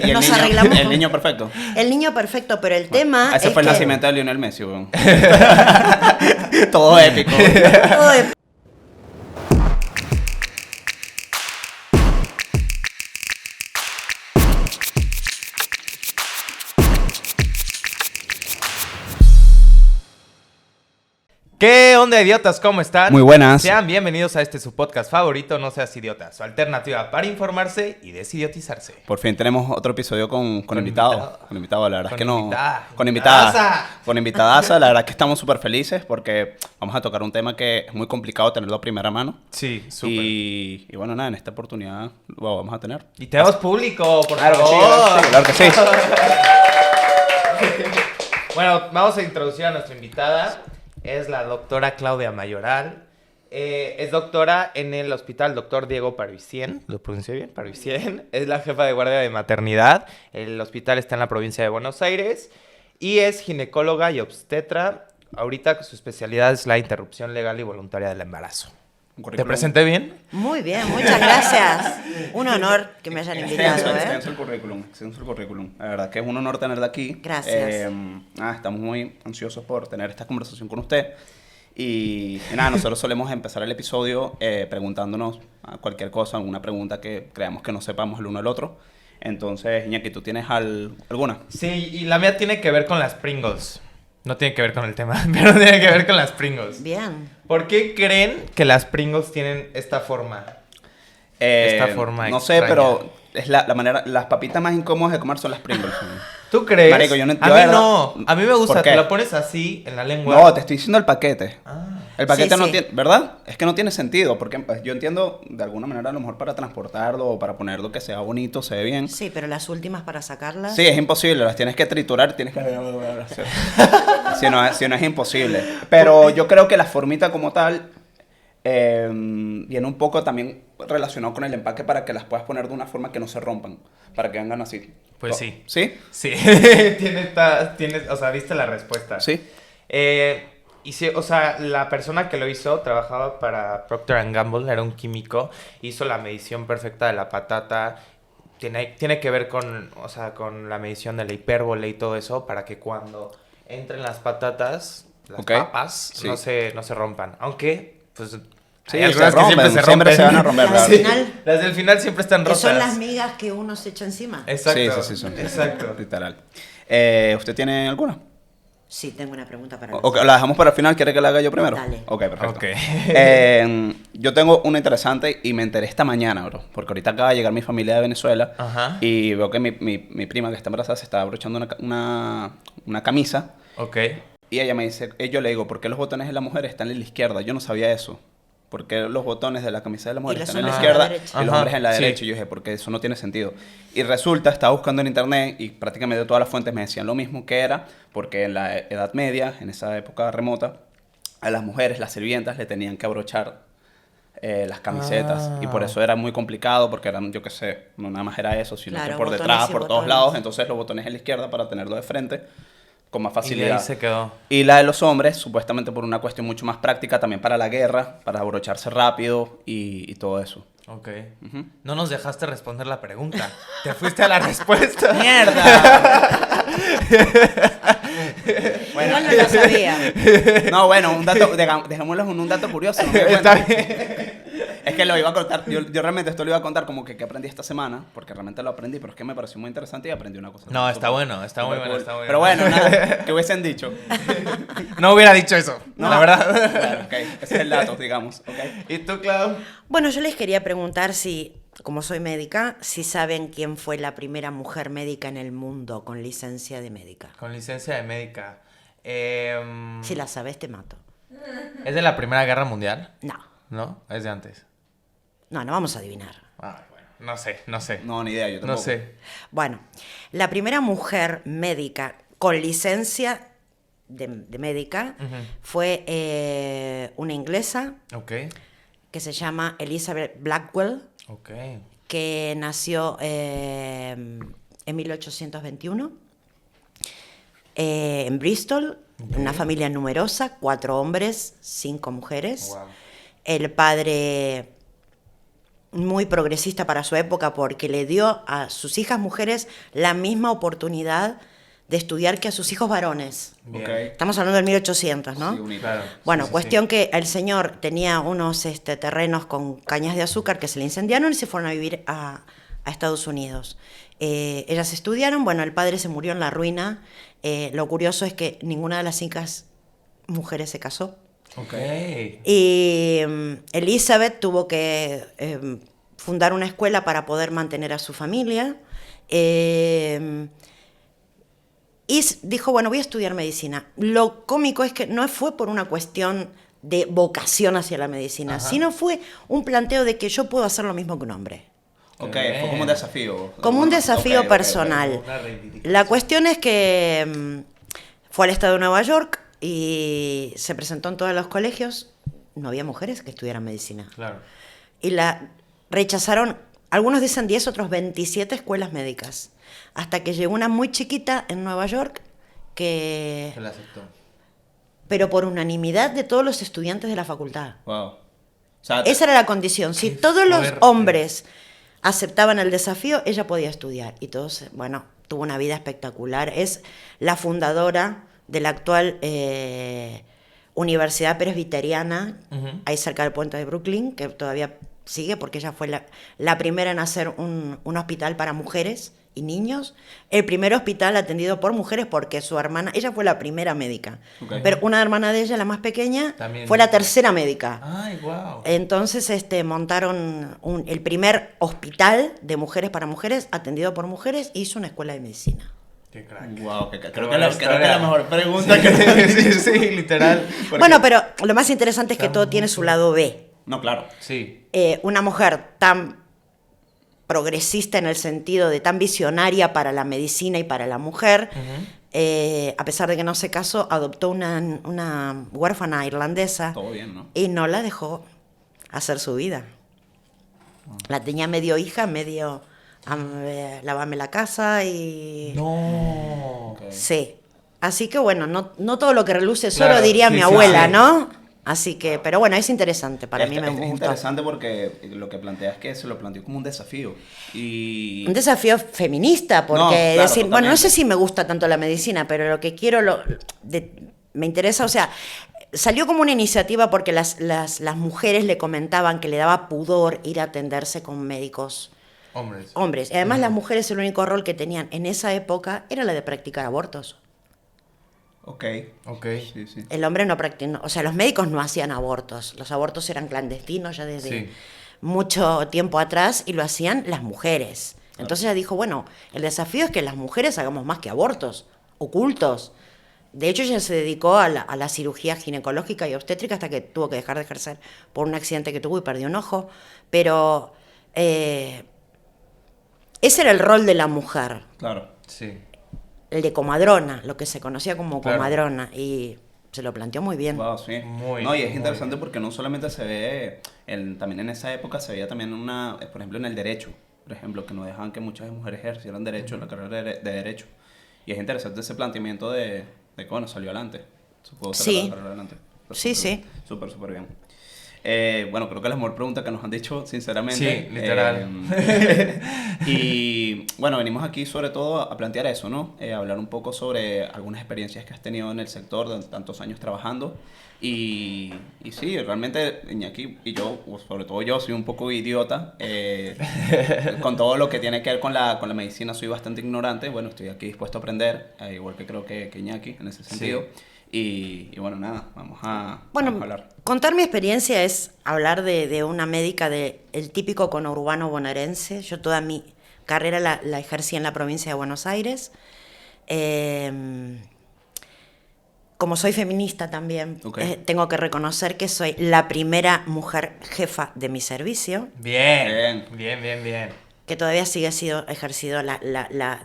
Y Nos arreglamos. el niño perfecto. El niño perfecto, pero el tema Ese es fue el que nacimiento de Lionel Messi, weón. Todo épico. todo de- ¿Qué onda, idiotas? ¿Cómo están? Muy buenas. Sean bienvenidos a su podcast favorito, No Seas Idiota, su alternativa para informarse y desidiotizarse. Por fin tenemos otro episodio con invitado. Con invitado, la verdad es que no. invitada. Con invitada. Invitadaza. Con invitadaza, la verdad es que estamos súper felices porque vamos a tocar un tema que es muy complicado tenerlo a primera mano. Sí, súper. Y bueno, nada, en esta oportunidad lo vamos a tener. Y tenemos público, por Claro que favor. sí, claro que sí. Bueno, vamos a introducir a nuestra invitada. Es la doctora Claudia Mayoral. Es doctora en el Hospital Dr. Diego Parvicien. ¿Lo pronuncié bien? Parvicien. Es la jefa de guardia de maternidad. El hospital está en la provincia de Buenos Aires. Y es ginecóloga y obstetra. Ahorita su especialidad es la interrupción legal y voluntaria del embarazo. ¿Te presenté bien? Muy bien, muchas gracias. Un honor que me hayan invitado, Extenso el currículum, extenso el currículum. La verdad que es un honor tenerla aquí. Gracias. Estamos muy ansiosos por tener esta conversación con usted. Y nada, nosotros solemos empezar el episodio preguntándonos cualquier cosa, alguna pregunta que creamos que no sepamos el uno al otro. Entonces, Iñaki, ¿tú tienes alguna? Sí, y la mía tiene que ver con las Pringles. No tiene que ver con el tema, pero tiene que ver con las Pringles. Bien. ¿Por qué creen que las Pringles tienen esta forma? Esta forma no sé, extraña. pero es la manera, las papitas más incómodas de comer son las Pringles. ¿Tú crees? Marico, yo no A entiendo. mí no. A mí me gusta. ¿Por qué? Te lo pones así en la lengua. No, te estoy diciendo el paquete. Ah. El paquete Sí, no sí. tiene, ¿verdad? Es que no tiene sentido, porque pues, yo entiendo de alguna manera a lo mejor para transportarlo o para ponerlo que sea bonito, se ve bien. Sí, pero las últimas para sacarlas. Sí, es imposible, las tienes que triturar, tienes que... si no es imposible. Pero yo creo que la formita como tal viene un poco también relacionado con el empaque para que las puedas poner de una forma que no se rompan, para que vengan así. Pues sí. ¿Sí? Sí. Tienes, o sea, viste la respuesta. Sí. Y sí, o sea, la persona que lo hizo trabajaba para Procter & Gamble, era un químico, hizo la medición perfecta de la patata. Tiene que ver con, o sea, con la medición de la hipérbole y todo eso para que cuando entren las patatas, las Ok. papas, Sí. no se rompan. Aunque, pues, Sí, hay algunas se que siempre rompen, se rompen. se van a romper, Las ¿verdad? del final, Las del final siempre están que rotas. son las migas que uno se echa encima. Exacto. Sí, son. Exacto. Literal. ¿Usted tiene alguna? Sí, tengo una pregunta para ¿O la dejamos para el final? ¿Quiere que la haga yo primero? Dale. Ok, perfecto. Ok. Yo tengo una interesante y me enteré esta mañana, bro. Porque ahorita acaba de llegar mi familia de Venezuela. Ajá. Y veo que mi prima que está embarazada se está abrochando una camisa. Ok. Y ella me dice, yo le digo, ¿por qué los botones de la mujer están en la izquierda? Yo no sabía eso. ¿Por qué los botones de la camisa de la mujer Y los están en la hombres en la izquierda derecha? y los Ajá, hombres en la sí. derecha? Y yo dije, porque eso no tiene sentido. Y resulta, estaba buscando en internet y prácticamente todas las fuentes me decían lo mismo, que era porque en la Edad Media, en esa época remota, a las mujeres, las sirvientas, le tenían que abrochar las camisetas. Ah. Y por eso era muy complicado, porque eran, yo qué sé, no nada más era eso, sino Claro, que por botones detrás, y por todos botones. lados. Entonces los botones en la izquierda para tenerlo de frente con más Y de facilidad. ahí se quedó. Y la de los hombres, supuestamente por una cuestión mucho más práctica, también para la guerra, para abrocharse rápido y todo eso. Ok. Ujú. No nos dejaste responder la pregunta. Te fuiste a la respuesta. ¡Mierda! Igual no lo sabía. No, bueno, un dato, dejémoslo en un dato curioso. ¿No me Está cuentas? bien. Es que lo iba a contar, yo realmente esto lo iba a contar como que aprendí esta semana, porque realmente lo aprendí, pero es que me pareció muy interesante y aprendí una cosa. No, está bueno, está muy súper bueno, cool. está muy Pero bueno. bueno, nada, ¿qué hubiesen dicho? No hubiera dicho eso, No. la verdad. Bueno, ok, ese es el dato, digamos, ok. ¿Y tú, Clau? Bueno, yo les quería preguntar si, como soy médica, si saben quién fue la primera mujer médica en el mundo con licencia de médica. Con licencia de médica. Si la sabes, te mato. ¿Es de la Primera Guerra Mundial? No, ¿No? Es de antes. no vamos a adivinar. Ah, bueno. No sé. No, ni idea, yo tampoco. No sé. Bueno, la primera mujer médica con licencia de médica Ujú. fue una inglesa Ok. que se llama Elizabeth Blackwell, Ok. que nació en 1821 en Bristol, Ok. una familia numerosa, 4 hombres, 5 mujeres. Wow. El padre muy progresista para su época porque le dio a sus hijas mujeres la misma oportunidad de estudiar que a sus hijos varones. Bien. Ok. Estamos hablando del 1800, ¿no? Sí, un hito. Claro. Bueno, Sí, sí, cuestión sí. que el señor tenía unos terrenos con cañas de azúcar que se le incendiaron y se fueron a vivir a Estados Unidos. Ellas estudiaron, bueno, el padre se murió en la ruina. Lo curioso es que ninguna de las hijas mujeres se casó. Ok. Y Elizabeth tuvo que fundar una escuela para poder mantener a su familia. Y dijo, bueno, voy a estudiar medicina. Lo cómico es que no fue por una cuestión de vocación hacia la medicina, Ajá. sino fue un planteo de que yo puedo hacer lo mismo que un hombre. Ok, Bien. fue como un desafío. Como un desafío Ok, ok, personal. Una reivindicación. La cuestión es que fue al estado de Nueva York y se presentó en todos los colegios. No había mujeres que estudiaran medicina. Claro. Y la rechazaron, algunos dicen 10, otros 27 escuelas médicas. Hasta que llegó una muy chiquita en Nueva York que... Se la aceptó. pero por unanimidad de todos los estudiantes de la facultad. Wow. O sea, Esa era la condición. Si Qué todos los fuerte. hombres aceptaban el desafío, ella podía estudiar. Y todos, bueno, tuvo una vida espectacular. Es la fundadora de la actual Universidad Presbiteriana, Ujú. ahí cerca del puente de Brooklyn, que todavía sigue porque ella fue la primera en hacer un hospital para mujeres y niños. El primer hospital atendido por mujeres porque su hermana, ella fue la primera médica, Ok. pero una hermana de ella, la más pequeña, También. fue la tercera médica. Ay, wow. Entonces montaron el primer hospital de mujeres para mujeres, atendido por mujeres, e hizo una escuela de medicina. Qué crack. Wow, creo Qué que buena creo que la historia. mejor pregunta que Sí, sí, sí, literal. Porque- Bueno, pero lo más interesante es que Está todo tiene mucho. su lado B. No, claro. Sí. Una mujer tan progresista en el sentido de tan visionaria para la medicina y para la mujer, a pesar de que no se casó, adoptó una huérfana irlandesa Todo bien, ¿no? y no la dejó hacer su vida. La tenía medio hija, medio lávame la casa y... No. Ok. Sí. Así que bueno, no todo lo que reluce es Claro, oro, diría sí, mi sí, abuela, sí. ¿no? Así que, pero bueno, es interesante, para mí me Es gustó. interesante porque lo que plantea es que se lo planteó como un desafío. Y... Un desafío feminista, porque No, claro, decir, bueno, no sé totalmente. si me gusta tanto la medicina, pero lo que quiero, me interesa, o sea, salió como una iniciativa porque las mujeres le comentaban que le daba pudor ir a atenderse con médicos Hombres. hombres. Y además las mujeres el único rol que tenían en esa época era la de practicar abortos. Ok. Ok. Sí, sí. El hombre no practicó, o sea, los médicos no hacían abortos, los abortos eran clandestinos ya desde Sí. mucho tiempo atrás y lo hacían las mujeres. Entonces ella dijo, bueno, el desafío es que las mujeres hagamos más que abortos ocultos. De hecho, ella se dedicó a la cirugía ginecológica y obstétrica hasta que tuvo que dejar de ejercer por un accidente que tuvo y perdió un ojo. Pero ese era el rol de la mujer, Claro. Sí. el de comadrona, lo que se conocía como Claro. comadrona. Y se lo planteó muy bien. Wow, sí. Muy, No, y es muy interesante bien. porque no solamente se ve, también en esa época se veía también por ejemplo, en el derecho, por ejemplo, que no dejaban que muchas mujeres ejercieran derecho, la carrera de derecho. Y es interesante ese planteamiento de que, bueno, salió adelante. Se pudo sacar Sí. la carrera adelante. Pero Sí, súper- sí. Súper, súper bien. Bueno, creo que es la mejor pregunta que nos han dicho, sinceramente. Sí, literal. Y bueno, venimos aquí sobre todo a plantear eso, ¿no? Hablar un poco sobre algunas experiencias que has tenido en el sector de tantos años trabajando. Y sí, realmente Iñaki y yo, o sobre todo yo, soy un poco idiota. Con todo lo que tiene que ver con la medicina soy bastante ignorante. Bueno, estoy aquí dispuesto a aprender, igual que creo que Iñaki en ese sentido. Y bueno, nada, vamos a hablar. Contar mi experiencia es hablar de una médica del típico conurbano bonaerense. Yo toda mi carrera la ejercí en la provincia de Buenos Aires. Como soy feminista también, Ok. tengo que reconocer que soy la primera mujer jefa de mi servicio, Bien. Bien. que todavía sigue siendo ejercido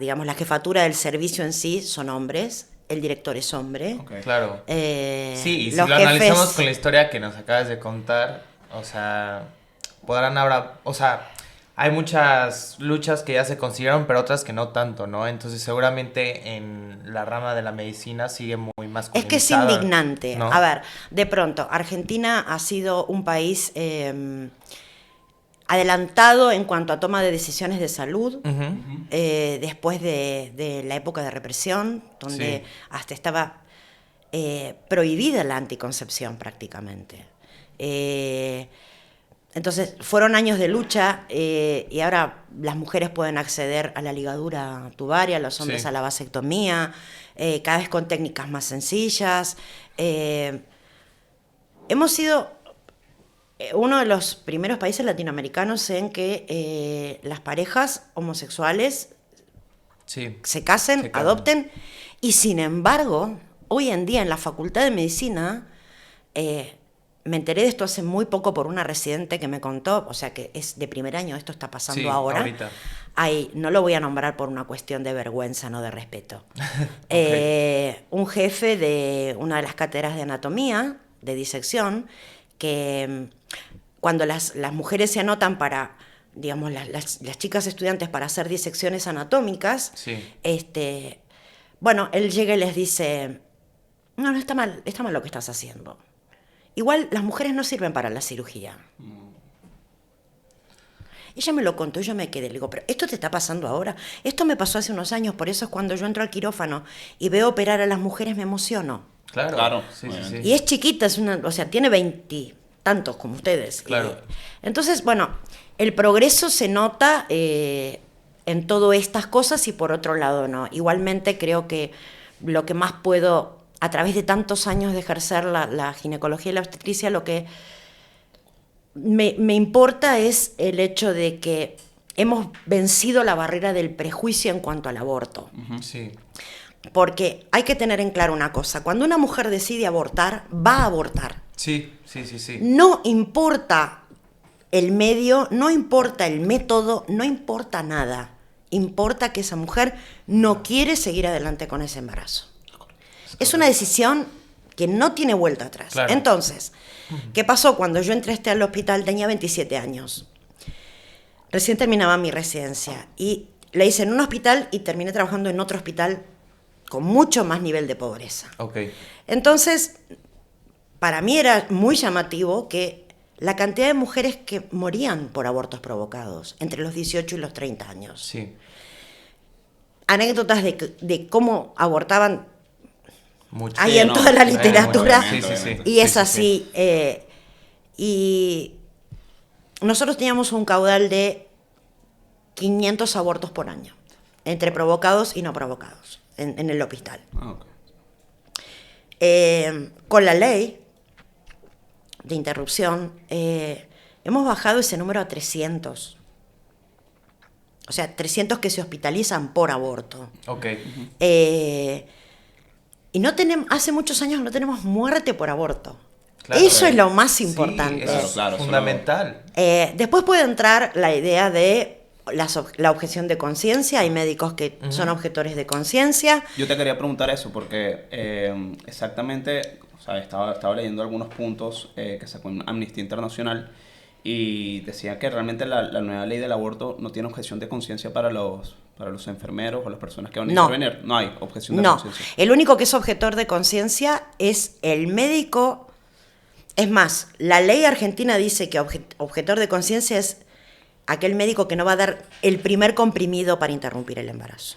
digamos, la jefatura del servicio en sí son hombres, el director es hombre. Ok. Claro. Sí, y si lo los jefes- analizamos con la historia que nos acabas de contar, o sea, podrán ahora, o sea, hay muchas luchas que ya se consiguieron, pero otras que no tanto, ¿no? Entonces seguramente en la rama de la medicina sigue muy Es masculinizada. que es indignante. ¿no? A ver, de pronto, Argentina ha sido un país adelantado en cuanto a toma de decisiones de salud, Ujú. después de la época de represión, donde Sí. hasta estaba prohibida la anticoncepción prácticamente. Entonces, fueron años de lucha y ahora las mujeres pueden acceder a la ligadura tubaria, los hombres Sí. a la vasectomía, cada vez con técnicas más sencillas. Hemos sido uno de los primeros países latinoamericanos en que las parejas homosexuales Sí. se casen, Se casan. adopten, y sin embargo, hoy en día en la Facultad de Medicina, me enteré de esto hace muy poco por una residente que me contó, o sea que es de primer año, esto está pasando Sí, ahora. ahorita. Ay, no lo voy a nombrar por una cuestión de vergüenza, no de respeto. Un jefe de una de las cátedras de anatomía, de disección, que cuando las mujeres se anotan para, digamos, las chicas estudiantes para hacer disecciones anatómicas, Sí. bueno, él llega y les dice, no, está mal lo que estás haciendo. Igual las mujeres no sirven para la cirugía. Ella me lo contó y yo me quedé. Le digo, pero esto te está pasando ahora. Esto me pasó hace unos años, por eso es cuando yo entro al quirófano y veo operar a las mujeres me emociono. Claro. Claro, Sí, sí, obviamente. sí. Y es chiquita, o sea, tiene 20 tantos como ustedes. Claro. Entonces, bueno, el progreso se nota en todas estas cosas y por otro lado no. Igualmente creo que lo que más puedo, a través de tantos años de ejercer la ginecología y la obstetricia, lo que me importa es el hecho de que hemos vencido la barrera del prejuicio en cuanto al aborto. Sí. Porque hay que tener en claro una cosa, cuando una mujer decide abortar, va a abortar. Sí, sí, sí, sí. No importa el medio, no importa el método, no importa nada. Importa que esa mujer no quiere seguir adelante con ese embarazo. Es una decisión que no tiene vuelta atrás. Claro. Entonces, ¿qué pasó? Cuando yo entré al hospital tenía 27 años. Recién terminaba mi residencia y la hice en un hospital y terminé trabajando en otro hospital con mucho más nivel de pobreza. Ok. Entonces, para mí era muy llamativo que la cantidad de mujeres que morían por abortos provocados entre los 18 y los 30 años. Sí. Anécdotas de cómo abortaban Mucho. hay Sí, en no, toda la hay literatura. mucho, Sí, sí, sí. Y es Sí, sí, así. Y nosotros teníamos un caudal de 500 abortos por año, entre provocados y no provocados, en el hospital. Ah, ok. Con la ley de interrupción, hemos bajado ese número a 300. O sea, 300 que se hospitalizan por aborto. Ok. Y no tenemos, hace muchos años no tenemos muerte por aborto. Claro. Eso es lo más Sí, importante. eso es Claro, fundamental. Después puede entrar la idea de la objeción de conciencia. Hay médicos que son objetores de conciencia. Yo te quería preguntar eso porque exactamente, o sea, estaba leyendo algunos puntos que sacó en Amnistía Internacional y decía que realmente la nueva ley del aborto no tiene objeción de conciencia para los enfermeros o las personas que van a No. intervenir. No hay objeción de No, conciencia. el único que es objetor de conciencia es el médico. Es más, la ley argentina dice que objetor de conciencia es aquel médico que no va a dar el primer comprimido para interrumpir el embarazo.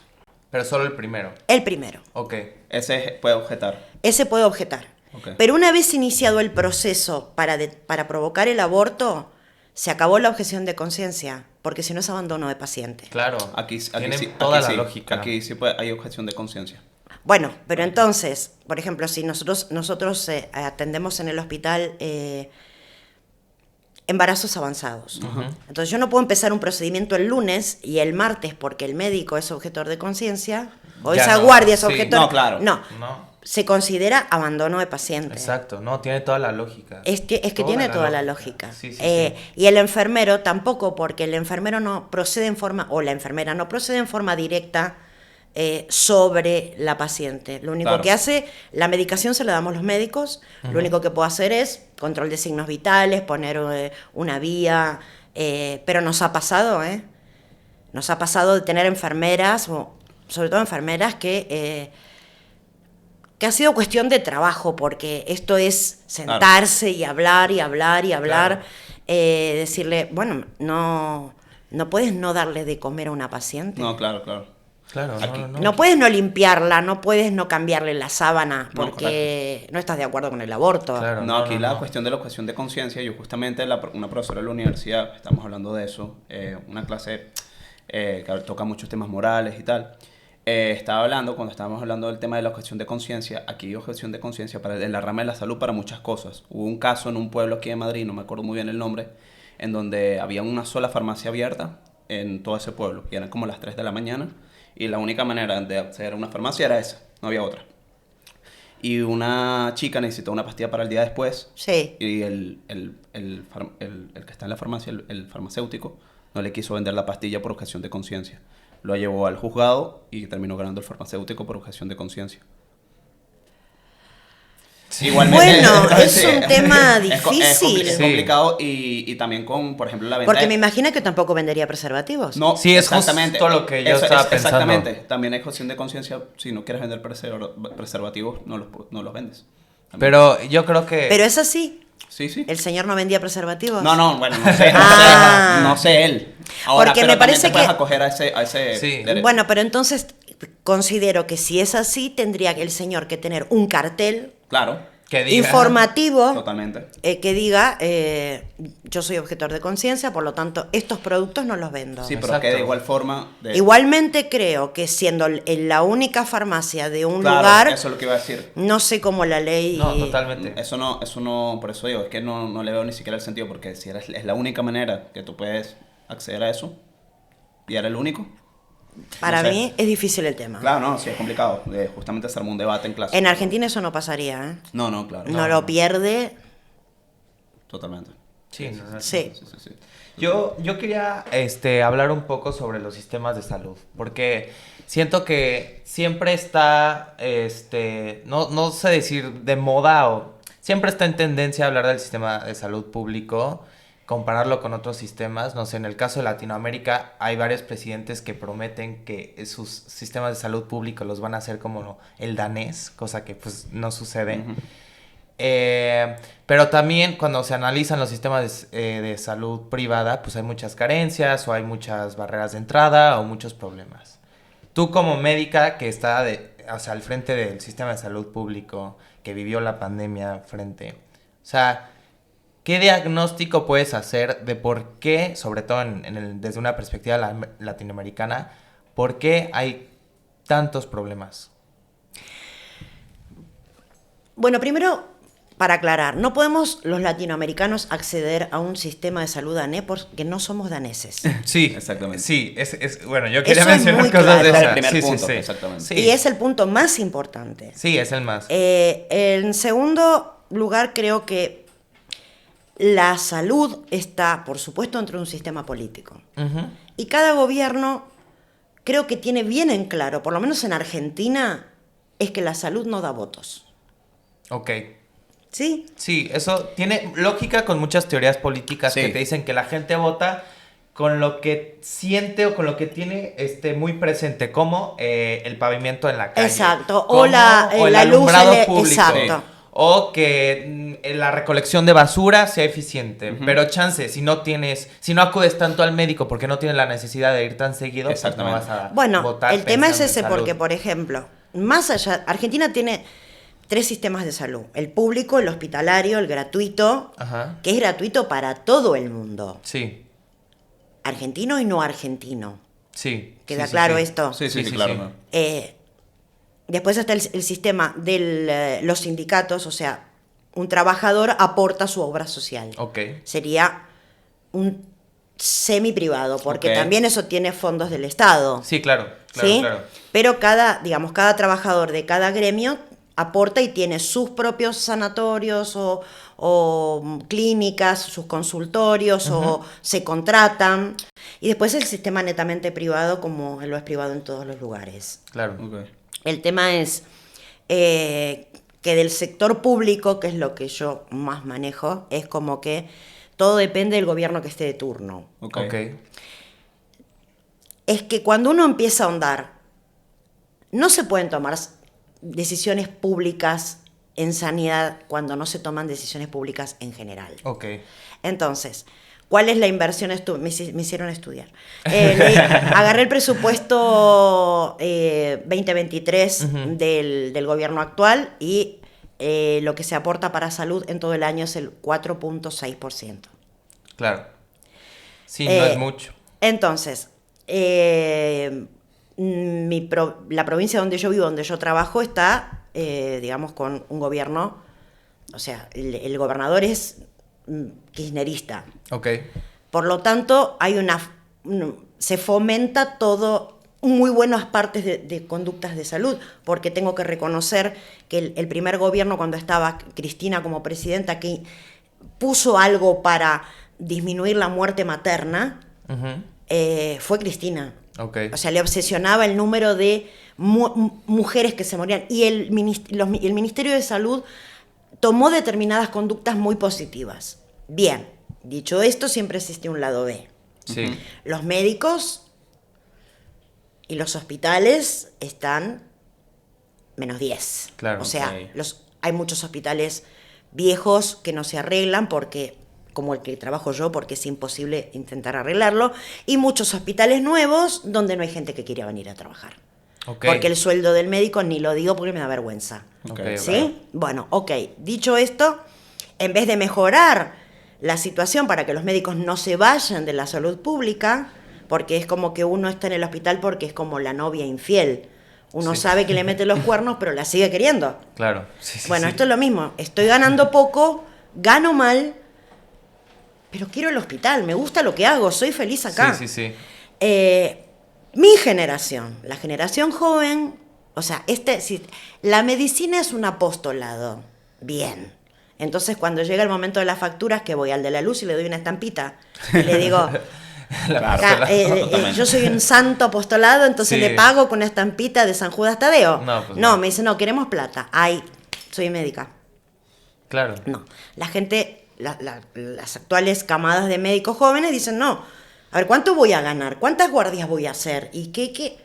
Pero solo el primero. El primero. Ok. Ese puede objetar. Ese puede objetar. Ok. Pero una vez iniciado el proceso para provocar el aborto, se acabó la objeción de conciencia, porque si no es abandono de paciente. Claro. Aquí Tiene sí, toda aquí la sí, lógica. Aquí sí hay objeción de conciencia. Bueno, pero entonces, por ejemplo, si nosotros atendemos en el hospital embarazos avanzados. Entonces yo no puedo empezar un procedimiento el lunes y el martes porque el médico es objetor de conciencia o Ya esa no, guardia es sí. objetor. No, claro. No, No. se considera abandono de paciente. Exacto. No, tiene toda la lógica. Es que tiene toda la lógica. Sí, sí, sí. Y el enfermero tampoco, porque el enfermero no procede en forma, o la enfermera no procede en forma directa sobre la paciente. Lo único Claro. que hace, la medicación se la damos los médicos, lo único que puedo hacer es control de signos vitales, poner una vía, pero nos ha pasado, nos ha pasado de tener enfermeras, o sobre todo enfermeras que ha sido cuestión de trabajo, porque esto es sentarse y hablar y hablar y hablar. Claro. decirle, bueno, no puedes no darle de comer a una paciente. No, claro, claro. Claro, Aquí. No puedes no limpiarla, no puedes no cambiarle la sábana No, porque no estás de acuerdo con el aborto. Claro. No, aquí la cuestión de la objeción de conciencia, yo justamente, una profesora de la universidad, estamos hablando de eso, una clase que toca muchos temas morales y tal, estaba hablando, cuando estábamos hablando del tema de la objeción de conciencia, aquí hay objeción de conciencia en la rama de la salud para muchas cosas. Hubo un caso en un pueblo aquí de Madrid, no me acuerdo muy bien el nombre, en donde había una sola farmacia abierta en todo ese pueblo, y eran como las 3 de la mañana, y la única manera de acceder a una farmacia era esa, no había otra. Y una chica necesitó una pastilla para el día después. Sí. Y el que está en la farmacia, el farmacéutico, no le quiso vender la pastilla por objeción de conciencia. Lo llevó al juzgado y terminó ganando el farmacéutico por objeción de conciencia. Sí. Igualmente, Bueno, es sí, un tema es difícil. Es complicado y también con, por ejemplo, la venta Porque me imagino que tampoco vendería preservativos. No, Sí, es exactamente. justo lo que yo Eso estaba es, pensando. exactamente. También hay cuestión de conciencia. Si no quieres vender preservativos, no los vendes. También. Pero yo creo que... Pero es así. Sí, sí. ¿El señor no vendía preservativos? No, bueno, no sé, Ah. no sé él. Ahora, Porque pero me parece también te puedes que- acoger a ese Sí. derecho. Bueno, pero entonces considero que si es así, tendría el señor que tener un cartel Claro, que diga- informativo totalmente. que diga, yo soy objetor de conciencia, por lo tanto, estos productos no los vendo. Sí, pero Exacto. que de igual forma... Igualmente creo que siendo la única farmacia de un Claro, lugar, eso es lo que iba a decir. no sé cómo la ley... No, totalmente. Eso no, por eso digo, es que no le veo ni siquiera el sentido, porque si es la única manera que tú puedes acceder a eso, y era el único. Para no sé. mí es difícil el tema. Claro, no, sí, es complicado. Justamente se armó un debate en clase. En Argentina eso no pasaría, ¿eh? No, claro. No lo pierde. Totalmente. Sí, no. Sí. Sí. Yo quería hablar un poco sobre los sistemas de salud, porque siento que siempre está, no sé decir de moda o siempre está en tendencia a hablar del sistema de salud público, compararlo con otros sistemas. No sé, en el caso de Latinoamérica hay varios presidentes que prometen que sus sistemas de salud público los van a hacer como el danés, cosa que pues no sucede. Ujú. Pero también cuando se analizan los sistemas de salud privada, pues hay muchas carencias o hay muchas barreras de entrada o muchos problemas. Tú como médica que está al frente del sistema de salud público, que vivió la pandemia o sea, ¿qué diagnóstico puedes hacer de por qué, sobre todo desde una perspectiva latinoamericana, por qué hay tantos problemas? Bueno, primero, para aclarar, no podemos los latinoamericanos acceder a un sistema de salud danés porque no somos daneses. Sí, Exactamente. Sí, bueno, yo quería Eso es mencionar muy cosas de claro. esas. El primer Sí, punto, sí. exactamente. Sí. Y es el punto más importante. Sí, es el más. En segundo lugar, creo que la salud está, por supuesto, dentro de un sistema político. Ujú. Y cada gobierno creo que tiene bien en claro, por lo menos en Argentina, es que la salud no da votos. Ok. ¿Sí? Sí, eso tiene lógica con muchas teorías políticas Sí. que te dicen que la gente vota con lo que siente o con lo que tiene muy presente, como el pavimento en la calle. Exacto, o como la el luz, alumbrado público. exacto. O que la recolección de basura sea eficiente. Ujú. Pero chance, si no acudes tanto al médico porque no tienes la necesidad de ir tan seguido, pues no Exactamente. vas a Bueno, votar el tema es pensando en ese salud. porque, por ejemplo, más allá, Argentina tiene 3 sistemas de salud: el público, el hospitalario, el gratuito, Ajá. que es gratuito para todo el mundo, Sí, argentino y no argentino. sí. ¿Queda sí, claro sí. esto? Sí, claro. ¿no? Después está el sistema de los sindicatos, o sea, un trabajador aporta su obra social. Ok. Sería un semi privado, porque Ok. también eso tiene fondos del Estado. Sí, claro. ¿Sí? Claro. Pero cada trabajador de cada gremio aporta y tiene sus propios sanatorios o clínicas, sus consultorios, o se contratan. Y después el sistema netamente privado, como lo es privado en todos los lugares. Claro. Ok. El tema es que del sector público, que es lo que yo más manejo, es como que todo depende del gobierno que esté de turno. Ok. Ok. Es que cuando uno empieza a ahondar, no se pueden tomar decisiones públicas en sanidad cuando no se toman decisiones públicas en general. Ok. Entonces, ¿cuál es la inversión? Me hicieron estudiar. Agarré el presupuesto 2023 del gobierno actual y lo que se aporta para salud en todo el año es el 4.6%. Claro. Sí, no es mucho. Entonces, la provincia donde yo vivo, donde yo trabajo, está, digamos, con un gobierno, o sea, el gobernador es kirchnerista. Ok. Por lo tanto, se fomenta todo, muy buenas partes de conductas de salud, porque tengo que reconocer que el primer gobierno, cuando estaba Cristina como presidenta, que puso algo para disminuir la muerte materna, fue Cristina. Okay. O sea, le obsesionaba el número de mujeres que se morían. Y el Ministerio de Salud tomó determinadas conductas muy positivas. Bien, dicho esto, siempre existe un lado B. Sí. Los médicos y los hospitales están -10. Claro. O sea, Okay. hay muchos hospitales viejos que no se arreglan porque, como el que trabajo yo, porque es imposible intentar arreglarlo, y muchos hospitales nuevos donde no hay gente que quiera venir a trabajar. Okay. Porque el sueldo del médico ni lo digo porque me da vergüenza. Okay, ¿Sí? bueno. Bueno, ok. Dicho esto, en vez de mejorar la situación para que los médicos no se vayan de la salud pública, porque es como que uno está en el hospital porque es como la novia infiel. Uno sabe que le mete los cuernos, pero la sigue queriendo. Claro. Sí, sí, Bueno, sí. esto es lo mismo. Estoy ganando poco, gano mal, pero quiero el hospital, me gusta lo que hago, soy feliz acá. Sí, sí, sí. Mi generación, la generación joven, o sea, la medicina es un apostolado, bien. Entonces, cuando llega el momento de las facturas, que voy al de la luz y le doy una estampita, y le digo, yo soy un santo apostolado, entonces Sí. le pago con una estampita de San Judas Tadeo. No, pues no, no. me dice, no, queremos plata. Ay, soy médica. Claro. No, la gente, las actuales camadas de médicos jóvenes dicen, no, a ver, ¿cuánto voy a ganar? ¿Cuántas guardias voy a hacer? ¿Y qué?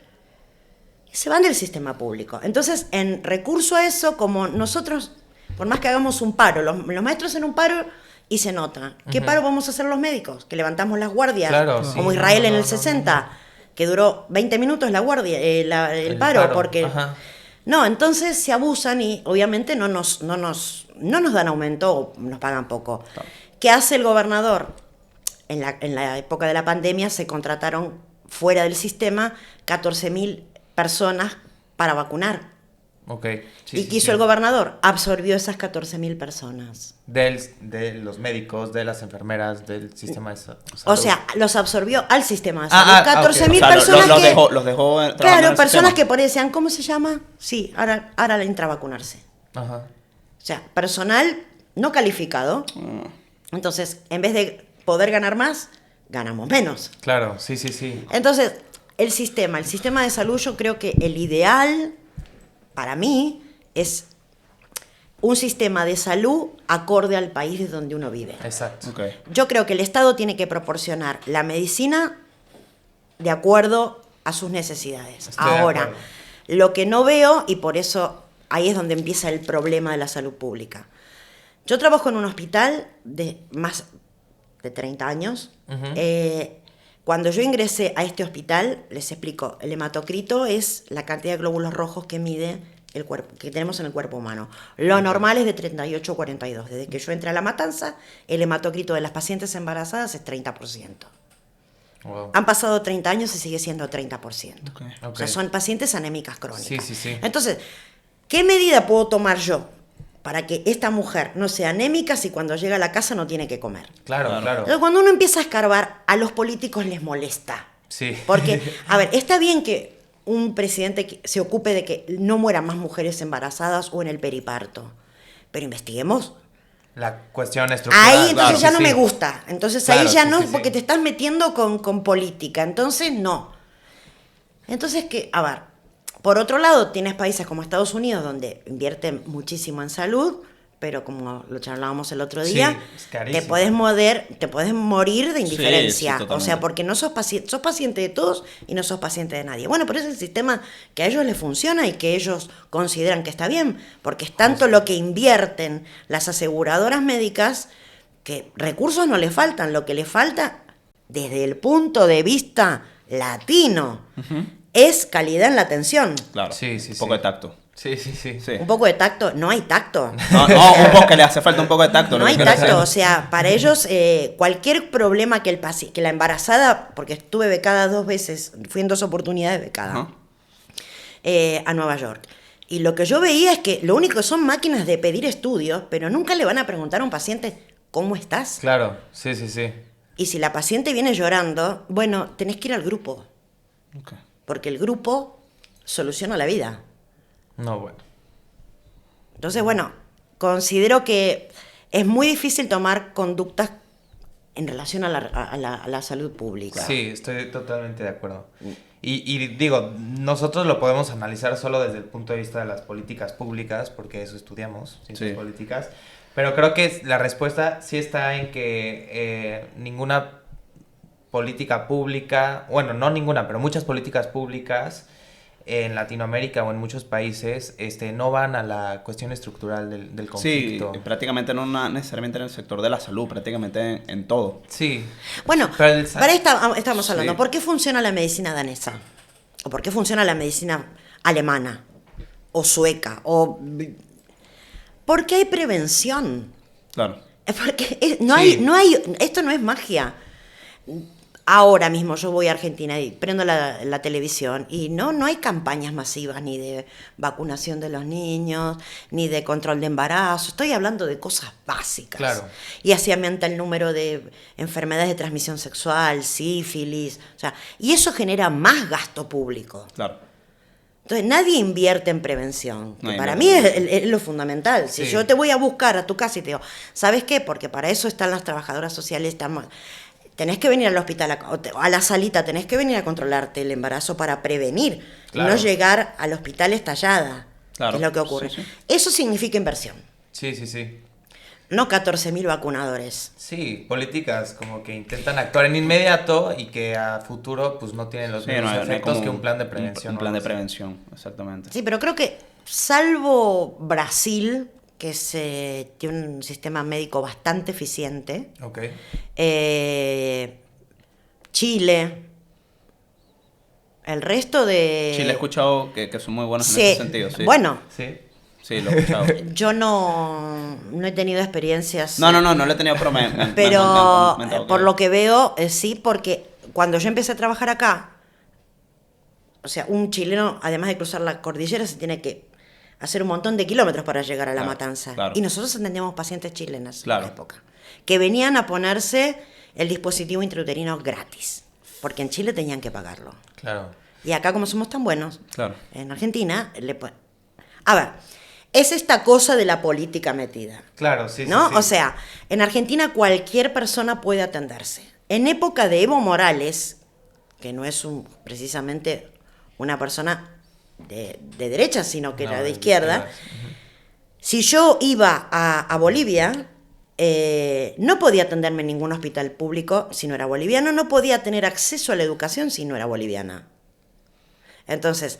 Se van del sistema público. Entonces, en recurso a eso, como nosotros, por más que hagamos un paro, los maestros en un paro y se nota. ¿Qué paro vamos a hacer los médicos? Que levantamos las guardias, Claro, sí. como Israel en el 60, que duró 20 minutos la guardia, el paro, porque... Ajá. No, entonces se abusan y obviamente no nos dan aumento o nos pagan poco. ¿Qué hace el gobernador? En la época de la pandemia se contrataron fuera del sistema 14.000 personas para vacunar. Ok. Sí, ¿Y sí, qué hizo sí. el gobernador? Absorbió esas 14.000 personas. De los médicos, de las enfermeras, del sistema de salud. O sea, los absorbió al sistema de Ah, salud. 14.000 O sea, personas los que... dejó trabajando en Claro, el personas sistema. que por ahí decían, ¿cómo se llama? Sí, ahora entra a vacunarse. Ajá. O sea, personal no calificado. Entonces, en vez de poder ganar más, ganamos menos. Claro, sí, sí, sí. Entonces, el sistema de salud, yo creo que el ideal para mí es un sistema de salud acorde al país de donde uno vive. Exacto. Ok. Yo creo que el Estado tiene que proporcionar la medicina de acuerdo a sus necesidades. Estoy de Ahora, acuerdo. lo que no veo, y por eso ahí es donde empieza el problema de la salud pública. Yo trabajo en un hospital de más de 30 años. Cuando yo ingresé a este hospital, les explico, el hematocrito es la cantidad de glóbulos rojos que mide el cuerpo, que tenemos en el cuerpo humano. Lo normal es de 38 a 42. Desde que yo entré a La Matanza, el hematocrito de las pacientes embarazadas es 30%. Wow. Han pasado 30 años y sigue siendo 30%. O Ok. sea, son pacientes anémicas crónicas. Sí, sí, sí. Entonces, ¿qué medida puedo tomar yo para que esta mujer no sea anémica si cuando llega a la casa no tiene que comer? Claro, claro. Entonces, cuando uno empieza a escarbar, a los políticos les molesta. Sí. Porque, a ver, está bien que un presidente se ocupe de que no mueran más mujeres embarazadas o en el periparto, pero investiguemos. La cuestión estructural. Ahí entonces claro, ya sí, no sí. me gusta. Entonces Claro, ahí ya sí, no, sí, porque sí. te estás metiendo con política. Entonces no. Entonces, a ver, por otro lado, tienes países como Estados Unidos donde invierten muchísimo en salud, pero como lo charlábamos el otro Sí, día, es carísimo. te podés morir de indiferencia. sí, O sea, totalmente. porque no sos paciente de todos y no sos paciente de nadie. Bueno, pero es el sistema que a ellos les funciona y que ellos consideran que está bien, porque es tanto lo que invierten las aseguradoras médicas que recursos no les faltan. Lo que les falta, desde el punto de vista latino, es calidad en la atención. Claro, Sí, un poco de tacto. Sí. Sí. Un poco de tacto, no hay tacto. No, un poco, que le hace falta un poco de tacto. No lo que hay quiero tacto, decir. o sea, para ellos cualquier problema que la embarazada, porque estuve becada 2 veces, fui en 2 oportunidades becada, Ajá. a Nueva York. Y lo que yo veía es que lo único que son máquinas de pedir estudios, pero nunca le van a preguntar a un paciente, ¿cómo estás? Claro, sí. Y si la paciente viene llorando, bueno, tenés que ir al grupo, Ok. porque el grupo soluciona la vida. No, bueno. Entonces, bueno, considero que es muy difícil tomar conductas en relación a la salud pública. Sí, estoy totalmente de acuerdo. Y digo, nosotros lo podemos analizar solo desde el punto de vista de las políticas públicas, porque eso estudiamos, ciencias Sí. políticas. Pero creo que la respuesta sí está en que ninguna política pública, bueno, no ninguna, pero muchas políticas públicas en Latinoamérica o en muchos países no van a la cuestión estructural del Sí, conflicto. prácticamente no necesariamente en el sector de la salud, prácticamente en todo. Sí. Bueno, Pero el- para estamos hablando, Sí. ¿por qué funciona la medicina danesa? ¿O por qué funciona la medicina alemana? ¿O sueca? Porque hay prevención. Claro. Es porque Sí. esto no es magia. Ahora mismo yo voy a Argentina y prendo la televisión y no hay campañas masivas ni de vacunación de los niños, ni de control de embarazo. Estoy hablando de cosas básicas. Claro. Y así aumenta el número de enfermedades de transmisión sexual, sífilis. O sea, y eso genera más gasto público. Claro. Entonces nadie invierte en prevención. No hay Para inversión. mí es lo fundamental. Si Sí. yo te voy a buscar a tu casa y te digo, ¿sabes qué? Porque para eso están las trabajadoras sociales. Tenés que venir al hospital, a la salita, tenés que venir a controlarte el embarazo para prevenir. Claro. Y no llegar al hospital estallada. Claro. Que es lo que ocurre. Sí, sí. Eso significa inversión. Sí. No 14.000 vacunadores. Sí, políticas como que intentan actuar en inmediato y que a futuro pues no tienen los Sí, mismos no hay efectos como que un plan de prevención. Un o plan de algo así. prevención, exactamente. Sí, pero creo que salvo Brasil, que tiene un sistema médico bastante eficiente, Ok. Chile, el resto de... Chile he escuchado que son muy buenos en Sí, ese sentido, sí. bueno, Sí. Sí, lo he escuchado. yo no he tenido experiencias. No lo he tenido, pero Pero me han comentado por lo que veo, sí, porque cuando yo empecé a trabajar acá, o sea, un chileno, además de cruzar la cordillera, se tiene que hacer un montón de kilómetros para llegar a La Claro, Matanza. claro. Y nosotros atendíamos pacientes chilenas Claro. en la época, que venían a ponerse el dispositivo intrauterino gratis, porque en Chile tenían que pagarlo. Claro. Y acá, como somos tan buenos, Claro. en Argentina, a ver, es esta cosa de la política metida. Claro, sí, ¿No? sí, sí. O sea, en Argentina cualquier persona puede atenderse. En época de Evo Morales, que no es precisamente una persona de derecha, sino que No, era de de izquierda, izquierdas. si yo iba a Bolivia, no podía atenderme en ningún hospital público si no era boliviano, no podía tener acceso a la educación si no era boliviana. Entonces,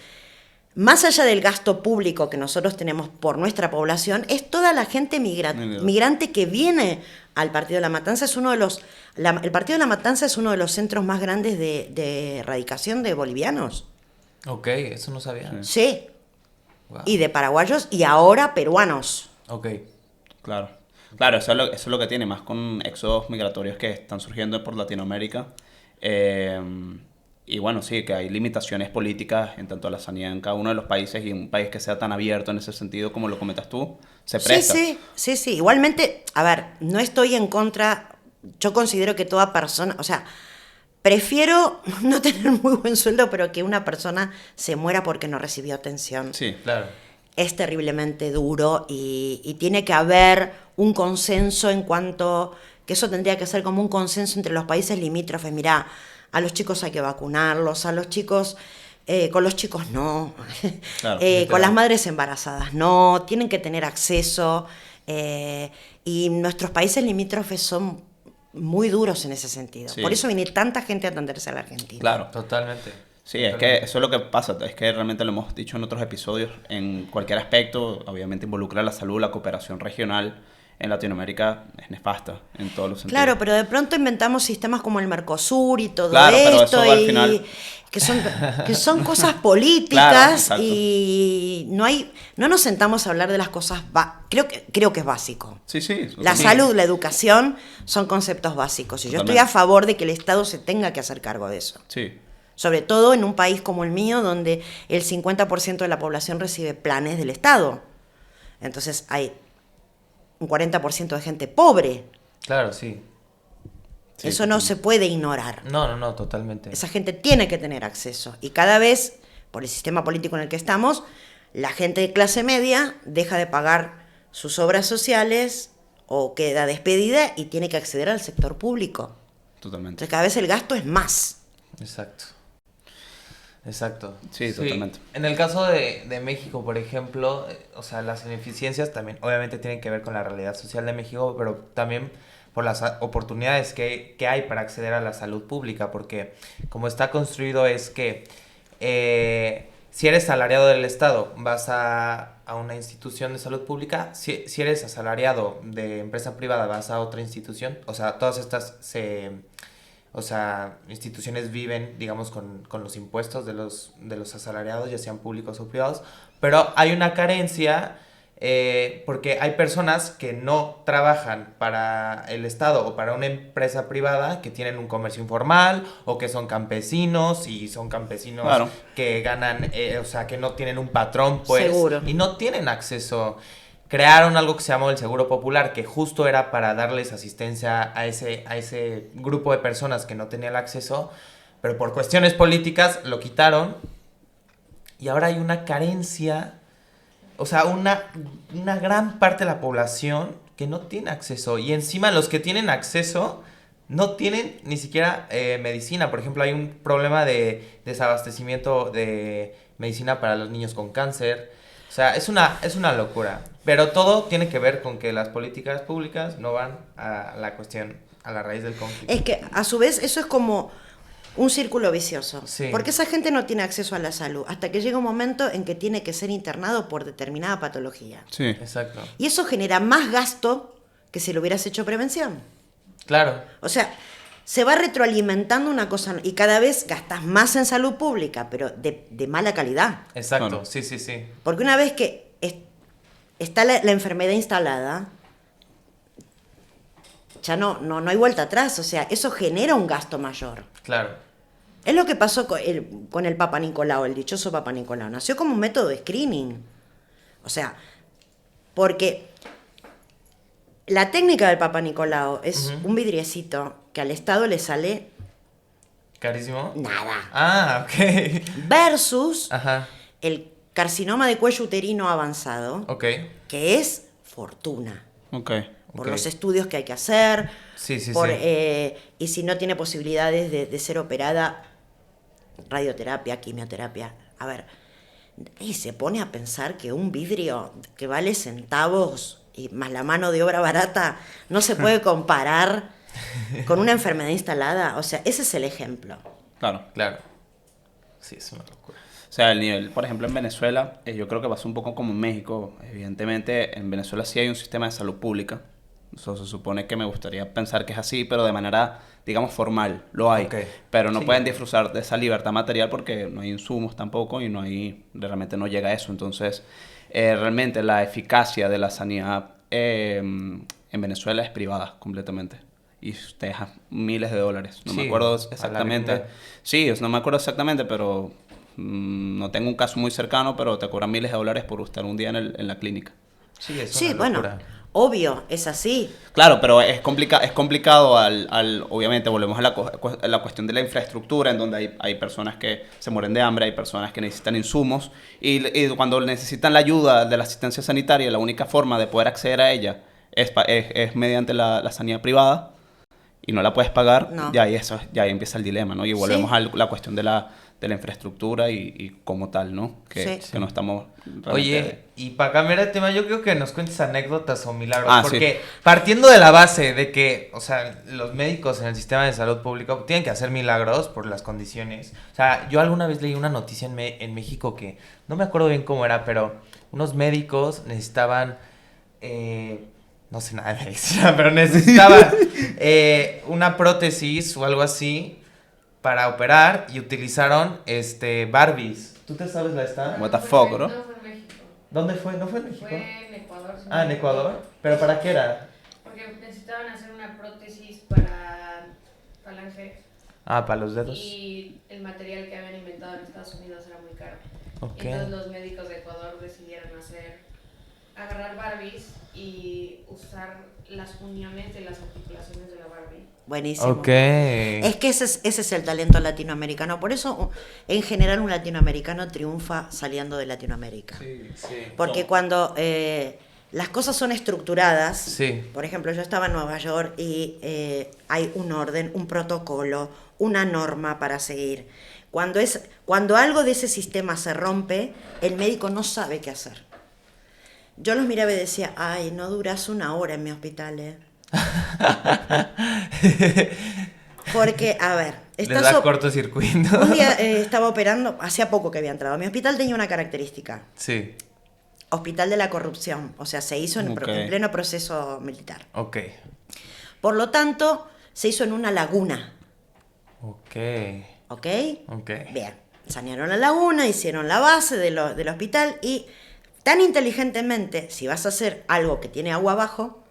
más allá del gasto público que nosotros tenemos por nuestra población, es toda la gente migrante que viene al Partido de la Matanza. El Partido de la Matanza es uno de los centros más grandes de erradicación de bolivianos. Ok, eso no sabía. Sí. Wow. Y de paraguayos y ahora peruanos. Ok. Claro. Claro, eso es lo que tiene, más con éxodos migratorios que están surgiendo por Latinoamérica. Y bueno, sí, que hay limitaciones políticas en tanto a la sanidad en cada uno de los países, y un país que sea tan abierto en ese sentido como lo comentas tú, se presta. Sí. Igualmente, a ver, no estoy en contra. Yo considero que toda persona, o sea, prefiero no tener muy buen sueldo, pero que una persona se muera porque no recibió atención. Sí, Claro. Es terriblemente duro y tiene que haber un consenso en cuanto que eso tendría que ser como un consenso entre los países limítrofes. Mirá, a los chicos hay que vacunarlos, a los chicos, con los chicos no, Claro, con las madres embarazadas no, tienen que tener acceso. Y nuestros países limítrofes son muy duros en ese sentido. Sí. Por eso viene tanta gente a atenderse a la Argentina. Claro. Totalmente. Sí, es que eso es lo que pasa, es que realmente lo hemos dicho en otros episodios, en cualquier aspecto, obviamente involucra la salud, la cooperación regional en Latinoamérica es nefasta en todos los sentidos. Claro, pero de pronto inventamos sistemas como el Mercosur y todo Claro, pero esto, eso al y final- que son cosas políticas. Claro, exacto. Y no nos sentamos a hablar de las cosas, creo que es básico. Sí, sí. La sí. salud, la educación son conceptos básicos y yo estoy Totalmente. a favor de que el Estado se tenga que hacer cargo de eso. Sí, Sobre todo en un país como el mío, donde el 50% de la población recibe planes del Estado. Entonces hay un 40% de gente pobre. Claro, sí. Sí, Eso no se puede ignorar. No, totalmente. Esa gente tiene que tener acceso. Y cada vez, por el sistema político en el que estamos, la gente de clase media deja de pagar sus obras sociales o queda despedida y tiene que acceder al sector público. totalmente. Entonces cada vez el gasto es más. Exacto. Exacto. Sí, totalmente. En el caso de México, por ejemplo, o sea, las ineficiencias también obviamente tienen que ver con la realidad social de México, pero también por las oportunidades que hay para acceder a la salud pública, porque como está construido es que si eres asalariado del Estado, vas a una institución de salud pública, si eres asalariado de empresa privada, vas a otra institución, o sea, todas estas instituciones viven, digamos, con los impuestos de los asalariados, ya sean públicos o privados, pero hay una carencia porque hay personas que no trabajan para el Estado o para una empresa privada que tienen un comercio informal o que son campesinos y son campesinos Claro. que ganan, o sea, que no tienen un patrón, pues, Seguro. y no tienen acceso. Crearon algo que se llamó el Seguro Popular, que justo era para darles asistencia a ese grupo de personas que no tenían el acceso, pero por cuestiones políticas lo quitaron y ahora hay una carencia, o sea, una gran parte de la población que no tiene acceso y encima los que tienen acceso no tienen ni siquiera medicina. Por ejemplo, hay un problema de desabastecimiento de medicina para los niños con cáncer. O sea, es una locura. Pero todo tiene que ver con que las políticas públicas no van a la cuestión, a la raíz del conflicto. Es que a su vez eso es como un círculo vicioso. Sí. Porque esa gente no tiene acceso a la salud hasta que llega un momento en que tiene que ser internado por determinada patología. Sí. Exacto. Y eso genera más gasto que si lo hubieras hecho prevención. Claro. O sea, se va retroalimentando una cosa y cada vez gastas más en salud pública, pero de mala calidad. Exacto. Claro. Sí, sí, sí. Porque una vez que está la enfermedad instalada, ya no hay vuelta atrás. O sea, eso genera un gasto mayor. Claro. Es lo que pasó con el Papa Nicolau, el dichoso Papa Nicolau. Nació como un método de screening. O sea, porque la técnica del Papa Nicolau es un vidriecito que al Estado le sale ¿Carísimo? nada. Ah, ok. Versus Ajá. el carcinoma de cuello uterino avanzado, Ok. que es fortuna. Ok. Por Ok. los estudios que hay que hacer, Sí, sí, por, sí. y si no tiene posibilidades de ser operada, radioterapia, quimioterapia. A ver, y se pone a pensar que un vidrio que vale centavos y más la mano de obra barata no se puede comparar con una enfermedad instalada. O sea, ese es el ejemplo. Claro. Claro. Sí, es una locura. O sea, el nivel, por ejemplo, en Venezuela, yo creo que pasa un poco como en México. Evidentemente, en Venezuela sí hay un sistema de salud pública. Eso se supone que me gustaría pensar que es así, pero de manera, digamos, formal. Lo hay. Ok. Pero no Sí. pueden disfrutar de esa libertad material porque no hay insumos tampoco y realmente no llega a eso. Entonces, realmente la eficacia de la sanidad en Venezuela es privada completamente. Y te deja miles de dólares. No me Sí, acuerdo a la exactamente. gringa. Sí, no me acuerdo exactamente, pero no tengo un caso muy cercano, pero te cobran miles de dólares por estar un día en la clínica. Sí, es Sí, una bueno, locura. obvio, es así. Claro, pero es complicado obviamente volvemos a la cuestión de la infraestructura, en donde hay personas que se mueren de hambre, hay personas que necesitan insumos, y cuando necesitan la ayuda de la asistencia sanitaria, la única forma de poder acceder a ella es mediante la sanidad privada, y no la puedes pagar, No. ya ahí empieza el dilema, ¿no? Y volvemos Sí. a la cuestión de de la infraestructura y como tal, ¿no? Que no estamos... realmente- Oye, y para cambiar de tema, yo creo que nos cuentes anécdotas o milagros, Ah, porque partiendo de la base de que, o sea, los médicos en el sistema de salud público tienen que hacer milagros por las condiciones. O sea, yo alguna vez leí una noticia en México que no me acuerdo bien cómo era, pero unos médicos necesitaban, no sé nada de medicina, pero necesitaban una prótesis o algo así para operar y utilizaron Barbies. ¿Tú te sabes la esta? What the fuck, ¿no? No fue en México. ¿Dónde fue? ¿No fue en México? Fue en Ecuador. si no Ah, en me Ecuador. equivoco. ¿Pero para qué era? Porque necesitaban hacer una prótesis para falange Ah, para los dedos. y el material que habían inventado en Estados Unidos era muy caro. Ok. Entonces los médicos de Ecuador decidieron agarrar Barbies y usar las uniones de las articulaciones de la Barbie. Buenísimo. Ok. Es que ese es el talento latinoamericano. Por eso, en general, un latinoamericano triunfa saliendo de Latinoamérica. Sí, sí. Porque cuando las cosas son estructuradas, Sí. por ejemplo, yo estaba en Nueva York y hay un orden, un protocolo, una norma para seguir. Cuando algo de ese sistema se rompe, el médico no sabe qué hacer. Yo los miraba y decía, ay, no duras una hora en mi hospital, ¿eh? Porque, a ver, Les estás da cortocircuito. un día estaba operando, hacía poco que había entrado. Mi hospital tenía una característica, Sí. hospital de la corrupción, o sea, se hizo en Ok. pleno proceso militar. Ok. Por lo tanto, se hizo en una laguna, Ok. ¿ok? Ok. Bien, sanearon la laguna, hicieron la base del hospital y tan inteligentemente, si vas a hacer algo que tiene agua abajo,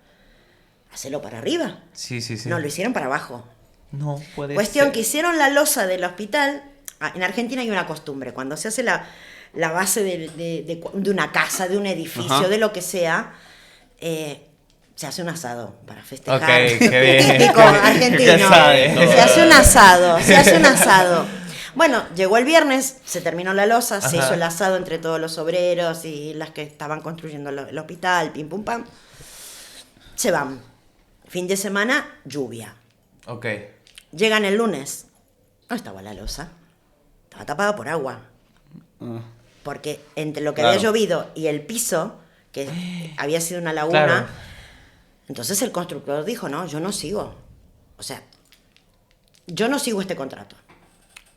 hacelo para arriba. Sí, sí, sí. No, lo hicieron para abajo. No puede Cuestión ser. que hicieron la losa del hospital. En Argentina hay una costumbre, cuando se hace la base de una casa, de un edificio, Ajá. de lo que sea, se hace un asado para festejar. Ok, qué bien. Típico argentino. Ya sabe. Se hace un asado, se hace un asado. Bueno, llegó el viernes, se terminó la losa, se Ajá. hizo el asado entre todos los obreros y las que estaban construyendo el hospital, pim pum pam. Se van. Fin de semana, lluvia. Ok. Llegan el lunes. No estaba la losa. Estaba tapada por agua. Ah. Porque entre lo que Claro. había llovido y el piso, que había sido una laguna, Claro. entonces el constructor dijo, no, yo no sigo. O sea, yo no sigo este contrato.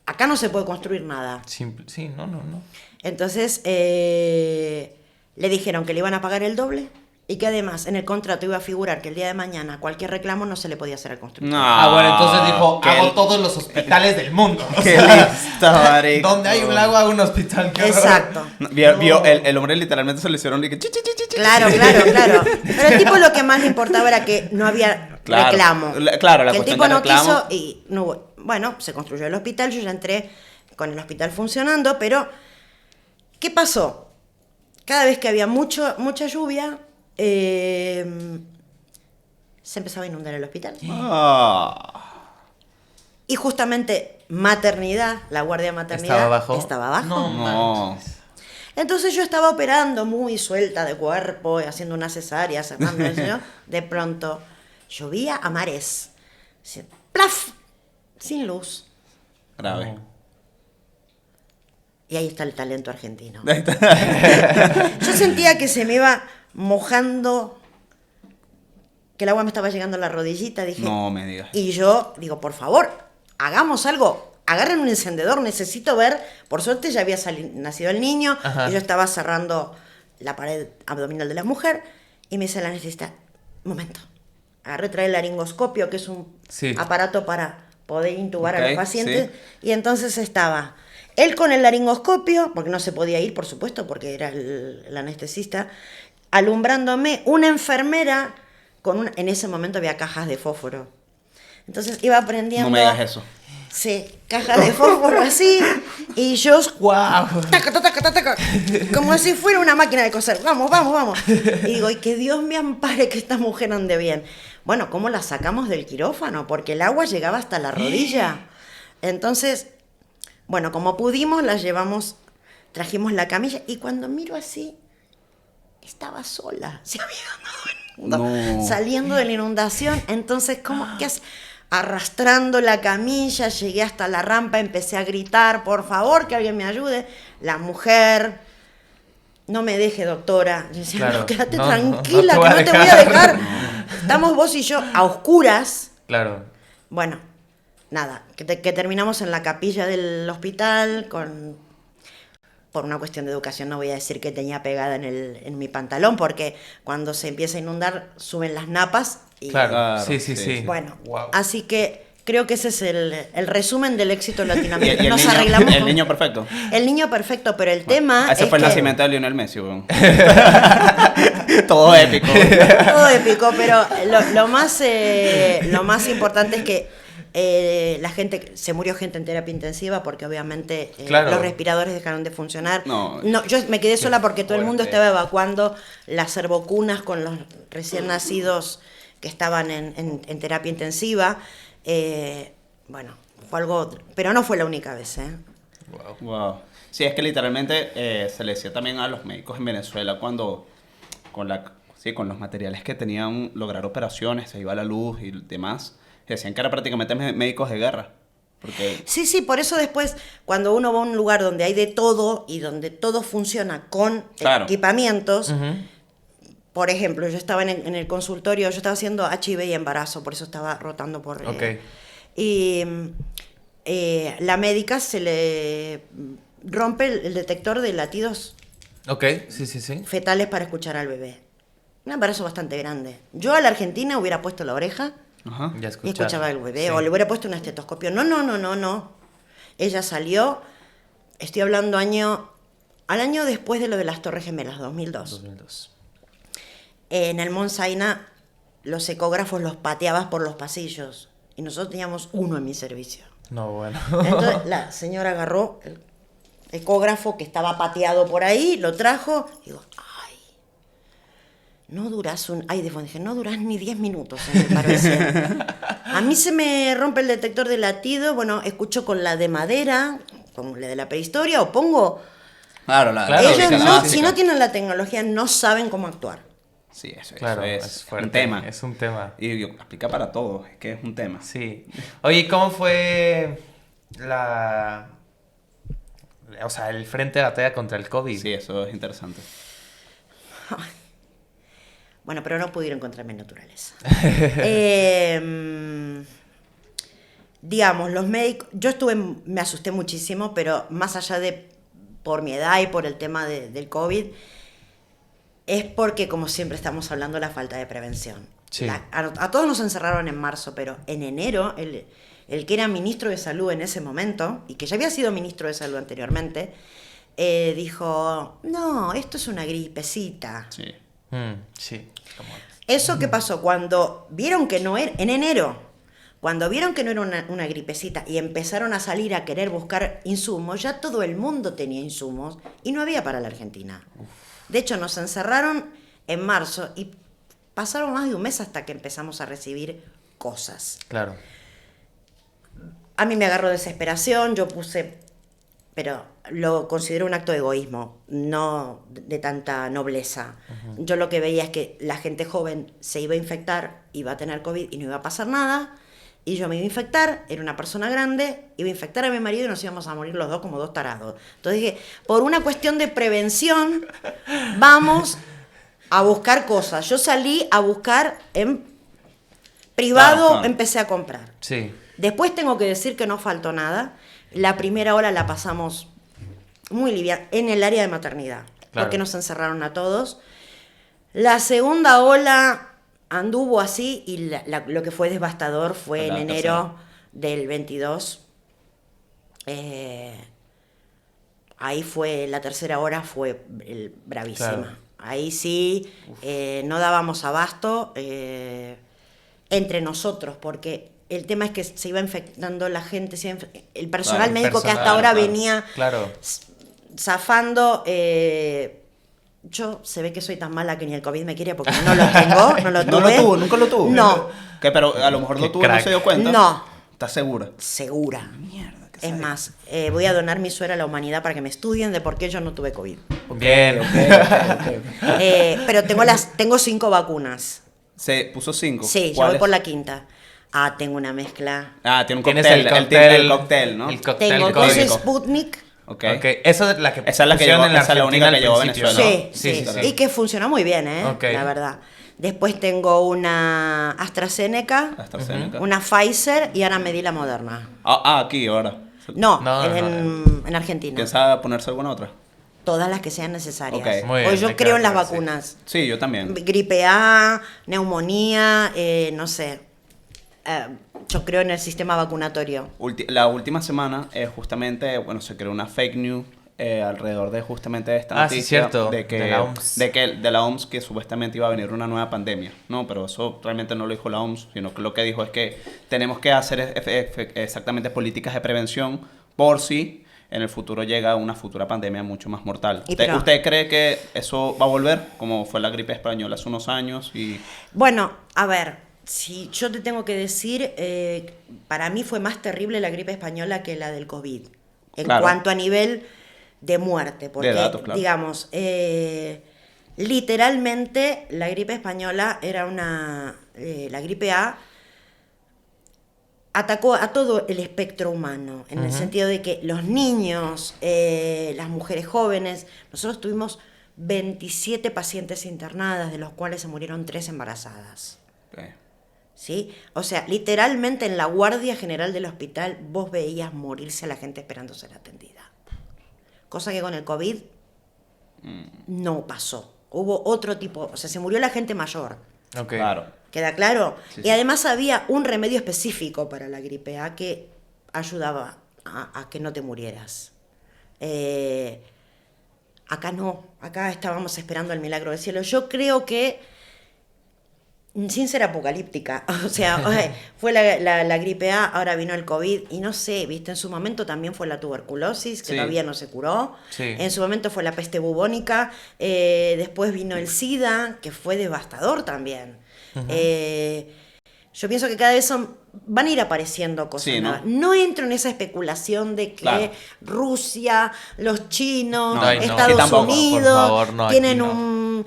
Acá no se puede construir nada. Simple. Sí, no. Entonces le dijeron que le iban a pagar el doble y que además en el contrato iba a figurar que el día de mañana cualquier reclamo no se le podía hacer al constructor. No. Ah, bueno, entonces dijo, qué- hago todos los hospitales del mundo. O Qué sea, listo, marico. donde hay un lago, hago un hospital. qué horror. Exacto. No, vio, No. vio el hombre literalmente se le hicieron y que chi, chi, chi, chi, chi. Claro. Pero el tipo lo que más le importaba era que no había Claro. reclamo. Claro, la que el cuestión tipo de no reclamo. quiso y no hubo. Bueno, se construyó el hospital, yo ya entré con el hospital funcionando, pero ¿qué pasó? Cada vez que había mucha lluvia, se empezaba a inundar el hospital. Ah. Y justamente maternidad, la guardia de maternidad, ¿Estaba abajo? No, No. manches. Entonces yo estaba operando muy suelta de cuerpo, haciendo una cesárea, cerrando eso, ¿no? De pronto llovía a mares. Así, ¡plaf! Sin luz. Grave. No. Y ahí está el talento argentino. Ahí está. Yo sentía que se me iba mojando, que el agua me estaba llegando a la rodillita, dije. No me digas. Y yo digo, por favor, hagamos algo. Agarren un encendedor, necesito ver. Por suerte ya había nacido el niño Ajá. y yo estaba cerrando la pared abdominal de la mujer y me dice la anestesista, un momento. Agarré, trae el laringoscopio, que es un Sí. aparato para poder intubar a Ok, los pacientes. sí. Y entonces estaba él con el laringoscopio, porque no se podía ir, por supuesto, porque era el anestesista, alumbrándome, una enfermera en ese momento había cajas de fósforo. Entonces iba aprendiendo. No me digas eso. Sí, cajas de fósforo así, y yo ¡Guau! taca, taca, taca, taca, como si fuera una máquina de coser. Vamos, vamos, vamos. Y digo, y que Dios me ampare que esta mujer ande bien. Bueno, ¿cómo la sacamos del quirófano? Porque el agua llegaba hasta la rodilla. Entonces, bueno, como pudimos, la llevamos, trajimos la camilla, y cuando miro así, estaba sola. Se había No. saliendo de la inundación. Entonces, ¿qué hace? arrastrando la camilla, llegué hasta la rampa, empecé a gritar, por favor, que alguien me ayude. La mujer, no me deje, doctora. Yo decía, Claro. no, quédate No, tranquila, no que te no te voy voy a a dejar. dejar. Estamos vos y yo a oscuras. Claro. Bueno, nada, que terminamos en la capilla del hospital por una cuestión de educación no voy a decir que tenía pegada en mi pantalón, porque cuando se empieza a inundar suben las napas y Claro. Claro, Sí. sí. bueno, Wow. así que creo que ese es el resumen del éxito Y latinoamericano. el Nos niño, arreglamos. el niño perfecto. El niño perfecto, pero el tema Ese es fue el que nacimiento de Lionel Messi, weón. Todo épico. todo épico, pero lo más importante es que se murió gente en terapia intensiva porque obviamente Claro. los respiradores dejaron de funcionar. No. Yo me quedé sola porque todo el mundo fuerte. estaba evacuando las servocunas con los recién nacidos que estaban en terapia intensiva. Bueno, fue algo, pero no fue la única vez, ¿eh? Wow. Wow. Sí, es que literalmente se le decía también a los médicos en Venezuela cuando con los materiales que tenían lograr operaciones, se iba la luz y demás, decían que eran prácticamente médicos de guerra. Porque Sí, por eso después, cuando uno va a un lugar donde hay de todo y donde todo funciona con Claro. equipamientos, Ujú. por ejemplo, yo estaba en el consultorio, yo estaba haciendo HIV y embarazo, por eso estaba rotando por... Ok. Y la médica se le rompe el detector de latidos Ok, sí. fetales para escuchar al bebé. Un embarazo bastante grande. Yo a la Argentina hubiera puesto la oreja ajá. Ya y escuchaba al bebé, Sí. o le hubiera puesto un estetoscopio. No. Ella salió, estoy hablando al año después de lo de las Torres Gemelas, 2002. 2002. En el Mont Saina los ecógrafos los pateabas por los pasillos y nosotros teníamos uno en mi servicio. No, bueno. Entonces la señora agarró el ecógrafo que estaba pateado por ahí, lo trajo y digo, no durás dije, no durás ni 10 minutos en el paro de cien. A mí se me rompe el detector de latido, bueno, escucho con la de madera, con la de la prehistoria, o pongo... Claro, Claro, Ellos sí, no, básica. si no tienen la tecnología, no saben cómo actuar. Sí, eso Claro, es es fuerte. un tema. Es un tema. Y aplica para todo, es que es un tema. Sí. Oye, ¿cómo fue el frente de batalla contra el COVID? Sí, eso es interesante. Bueno, pero no pudieron contra mi naturaleza. Digamos, los médicos... me asusté muchísimo, pero más allá de por mi edad y por el tema del COVID, es porque, como siempre estamos hablando, la falta de prevención. Sí. A todos nos encerraron en marzo, pero en enero, el que era ministro de Salud en ese momento, y que ya había sido ministro de Salud anteriormente, dijo, no, esto es una gripecita. Sí. Sí. Como- ¿Eso qué pasó? Cuando vieron que no era, en enero, cuando vieron que no era una gripecita y empezaron a salir a querer buscar insumos, ya todo el mundo tenía insumos y no había para la Argentina. De hecho, nos encerraron en marzo y pasaron más de un mes hasta que empezamos a recibir cosas. Claro. A mí me agarró desesperación, pero lo considero un acto de egoísmo, no de tanta nobleza. Yo lo que veía es que la gente joven se iba a infectar, iba a tener COVID y no iba a pasar nada, y yo me iba a infectar, era una persona grande, iba a infectar a mi marido y nos íbamos a morir los dos como dos tarados. Entonces dije, por una cuestión de prevención, vamos a buscar cosas. Yo salí a buscar en privado, Claro. empecé a comprar. Sí. Después tengo que decir que no faltó nada. La primera hora la pasamos muy liviana en el área de maternidad, Claro. porque nos encerraron a todos. La segunda ola anduvo así y lo que fue devastador fue en La enero del 22. Ahí fue, la tercera hora fue bravísima. Claro. Ahí sí, no dábamos abasto entre nosotros, porque el tema es que se iba infectando la gente, el personal Claro, médico que hasta personal, ahora claro. venía Claro. zafando. Yo se ve que soy tan mala que ni el COVID me quiere porque no lo tengo, no lo tuve. ¿No lo tuvo? ¿Nunca lo tuvo? No, ¿Qué? Pero a lo mejor Qué lo tuvo y no crack. se dio cuenta. No. ¿Estás segura? segura. Mierda, Es más, voy a donar mi suero a la humanidad para que me estudien de por qué yo no tuve COVID. Bien. Pero tengo 5 vacunas. Se puso 5. Sí, yo voy por la quinta. Ah, tengo una mezcla. Ah, tiene un Tienes cóctel. el Él tiene cóctel, el cóctel, ¿no? el cóctel Tengo código. dos Sputnik. Ok. Ok, eso es la que Esa es la que pusieron llegó- en la esa es la Argentina única que al llegó a principio, Venezuela, ¿no? Sí, sí, sí. y que funcionó muy bien, Ok. la verdad. Después tengo una AstraZeneca, AstraZeneca. una Pfizer y ahora me di la Moderna. Aquí, ahora. No, No, en Argentina. ¿Piensa ponerse alguna otra? Todas las que sean necesarias. Ok. Muy bien, Porque yo hay que creo en las vacunarse. vacunas. Sí, yo también. Gripe A, neumonía, no sé. Yo creo en el sistema vacunatorio. La última semana, justamente, bueno, se creó una fake news alrededor de justamente esta Ah, sí, noticia cierto, de que de la OMS. de la OMS que supuestamente iba a venir una nueva pandemia. No, pero eso realmente no lo dijo la OMS, sino que lo que dijo es que tenemos que hacer exactamente políticas de prevención por si en el futuro llega una futura pandemia mucho más mortal. Y ¿Usted, pero- usted cree que eso va a volver, como fue la gripe española hace unos años? Y Bueno, a ver, si yo te tengo que decir, para mí fue más terrible la gripe española que la del COVID. En Claro. cuanto a nivel de muerte. Porque, datos, claro. digamos, literalmente la gripe española era la gripe A atacó a todo el espectro humano, en el sentido de que los niños, las mujeres jóvenes, nosotros tuvimos 27 pacientes internadas, de los cuales se murieron 3 embarazadas. ok. ¿Sí? O sea, literalmente en la guardia general del hospital vos veías morirse a la gente esperando ser atendida. Cosa que con el COVID no pasó. Hubo otro tipo, o sea, se murió la gente mayor. Ok. Claro. ¿Queda claro? Sí, Y sí. además había un remedio específico para la gripe A que ayudaba a que no te murieras. Acá no, acá estábamos esperando el milagro del cielo. Yo creo que, sin ser apocalíptica, o sea, fue la gripe A, ahora vino el COVID, y no sé, viste, en su momento también fue la tuberculosis, que Sí. todavía no se curó, Sí. en su momento fue la peste bubónica, después vino el SIDA, que fue devastador también. Yo pienso que cada vez van a ir apareciendo cosas Sí, ¿no? nuevas. No entro en esa especulación de que Claro. Rusia, los chinos, No, Ay, no. Estados Aquí tampoco, por Unidos favor, no, aquí tienen no. un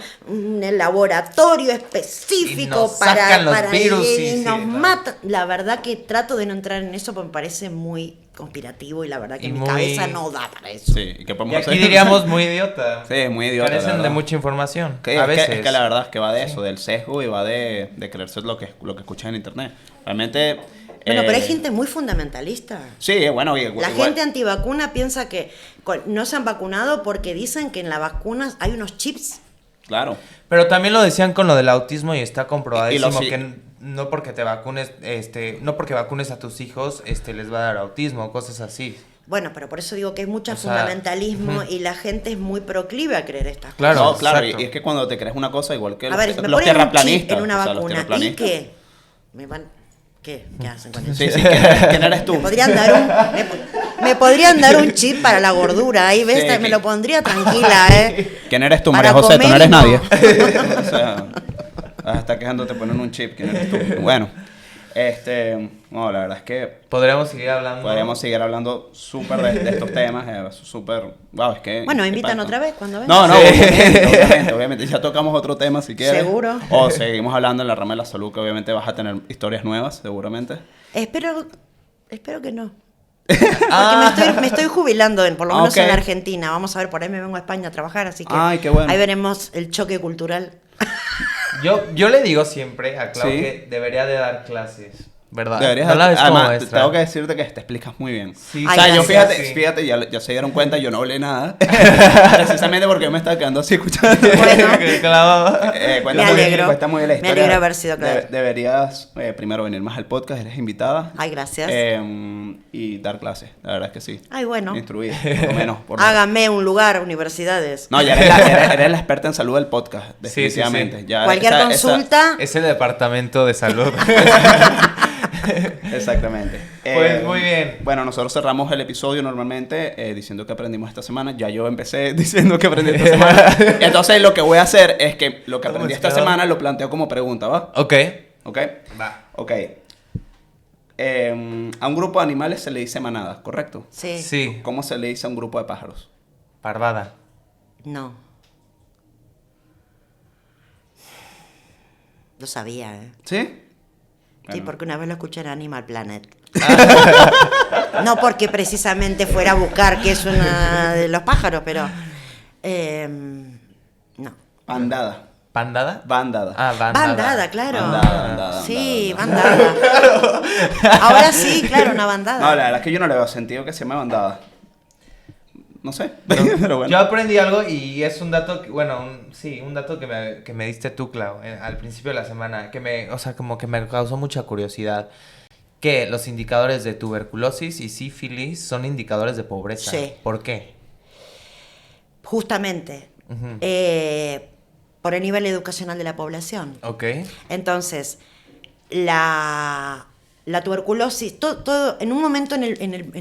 laboratorio específico Y nos para, sacan los para virus ir y y sí, nos no. matan. La verdad que trato de no entrar en eso porque me parece muy conspirativo y la verdad que Y mi muy- cabeza no da para eso. Sí, ¿y qué Y podemos aquí hacer? diríamos muy idiota. Sí, muy idiota, la Carecen de verdad. mucha información. Que A es, veces. que, es que la verdad es que va de eso, del sesgo y va de creerse lo que escuchas en internet. Realmente... Bueno, pero hay gente muy fundamentalista. Sí, bueno, La igual- gente antivacuna piensa que no se han vacunado porque dicen que en las vacunas hay unos chips. Claro. Pero también lo decían con lo del autismo y está comprobadísimo Y lo sí- que no porque te vacunes, no porque vacunes a tus hijos, les va a dar autismo, cosas así. Bueno, pero por eso digo que hay mucho O sea, fundamentalismo y la gente es muy proclive a creer estas Claro, No, claro, y exacto. es que cuando te crees una cosa, igual que cosas. A ver, me los ponen un chip terraplanistas. en una o sea, los vacuna. ¿Y terraplanistas. qué? ¿Qué hacen con eso? Sí, sí, ¿quién eres tú? Me podrían dar un chip para la gordura. Ahí ves, Sí, me lo pondría tranquila, ¿eh? ¿Quién eres tú, Para María José? Tú no comer eres y no. nadie. O sea, vas a estar quejando, te ponen un chip. ¿Quién eres tú? Bueno, no, la verdad es que Podríamos seguir hablando. podríamos seguir hablando súper de estos temas. Súper. Wow, es que. Bueno, qué invitan impacto. otra vez cuando vengan. No, no, Sí. obviamente. Ya tocamos otro tema si quieres. Seguro. O seguimos hablando en la rama de la salud, que obviamente vas a tener historias nuevas, seguramente. Espero que no. Porque me estoy jubilando, por lo menos Ok. en Argentina. Vamos a ver, por ahí me vengo a España a trabajar, así que Ay, qué bueno. ahí veremos el choque cultural. Yo le digo siempre a Clau Sí. que debería de dar clases. ¿Verdad? Deberías no la ves como además, maestra. tengo que decirte que te explicas muy bien. Sí, Ay, o sea, yo gracias. fíjate, ya se dieron cuenta, yo no hablé nada. Precisamente porque yo me estaba quedando así escuchando. Bueno. Que clavaba. Cuenta Me muy- alegro. cuenta muy bien la Me historia. alegro haber sido clara. Deberías primero venir más al podcast, eres invitada. Ay, gracias. Y dar clases, la verdad es que sí. Ay, bueno. Instruir, por lo menos. Hágame un lugar, universidades. No, ya eres la experta en salud del podcast, Sí, sí, sí. definitivamente. Ya Cualquier consulta, Es el departamento de salud. Exactamente. Pues muy bien. Bueno, nosotros cerramos el episodio normalmente diciendo que aprendimos esta semana. Ya yo empecé diciendo que aprendí esta semana. Entonces lo que voy a hacer es que lo que ¿Cómo aprendí es esta que semana lo planteo como pregunta, ¿va? Ok. ¿Ok? Va. Ok. A un grupo de animales se le dice manada, ¿correcto? sí. Sí. ¿Cómo se le dice a un grupo de pájaros? Parvada. No. Lo sabía, ¿eh? ¿Sí? Sí, Bueno. porque una vez lo escuché en Animal Planet. No porque precisamente fuera a buscar que es una de los pájaros, pero... no. Bandada. ¿Bandada? Bandada. Ah, bandada. Bandada, claro. Bandada. Sí, bandada. Ahora sí, claro, una bandada. No, la verdad es que yo no le veo sentido que se llame bandada. No sé, pero bueno. Yo aprendí algo y es un dato, un dato que me diste tú, Clau, al principio de la semana, como que me causó mucha curiosidad. Que los indicadores de tuberculosis y sífilis son indicadores de pobreza. Sí. ¿Por qué? Justamente. Ujú. Por el nivel educacional de la población. Ok. Entonces, la tuberculosis, todo, en un momento en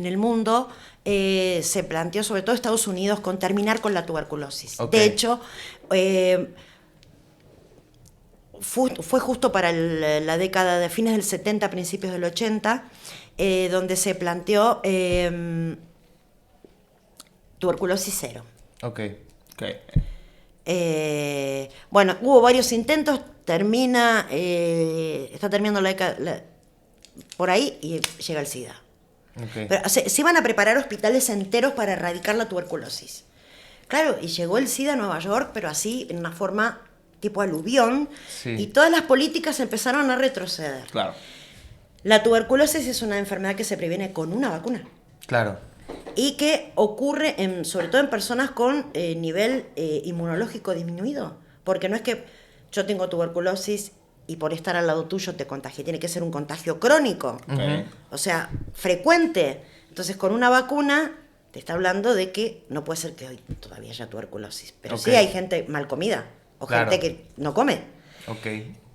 el mundo se planteó, sobre todo Estados Unidos, con terminar con la tuberculosis. Ok. De hecho, fue justo para la década de fines del 70, principios del 80, donde se planteó tuberculosis cero. Ok. Ok. Bueno, hubo varios intentos, está terminando la década por ahí y llega el SIDA. Ok. Pero se iban a preparar hospitales enteros para erradicar la tuberculosis. Claro, y llegó el SIDA a Nueva York, pero así, en una forma tipo aluvión, Sí. y todas las políticas empezaron a retroceder. Claro. La tuberculosis es una enfermedad que se previene con una vacuna Claro. y que ocurre sobre todo en personas con nivel inmunológico disminuido, porque no es que yo tengo tuberculosis y por estar al lado tuyo te contagié, tiene que ser un contagio crónico, Ujú. o sea, frecuente. Entonces, con una vacuna te está hablando de que no puede ser que hoy todavía haya tuberculosis, pero Ok. sí hay gente mal comida o Claro. gente que no come. Ok.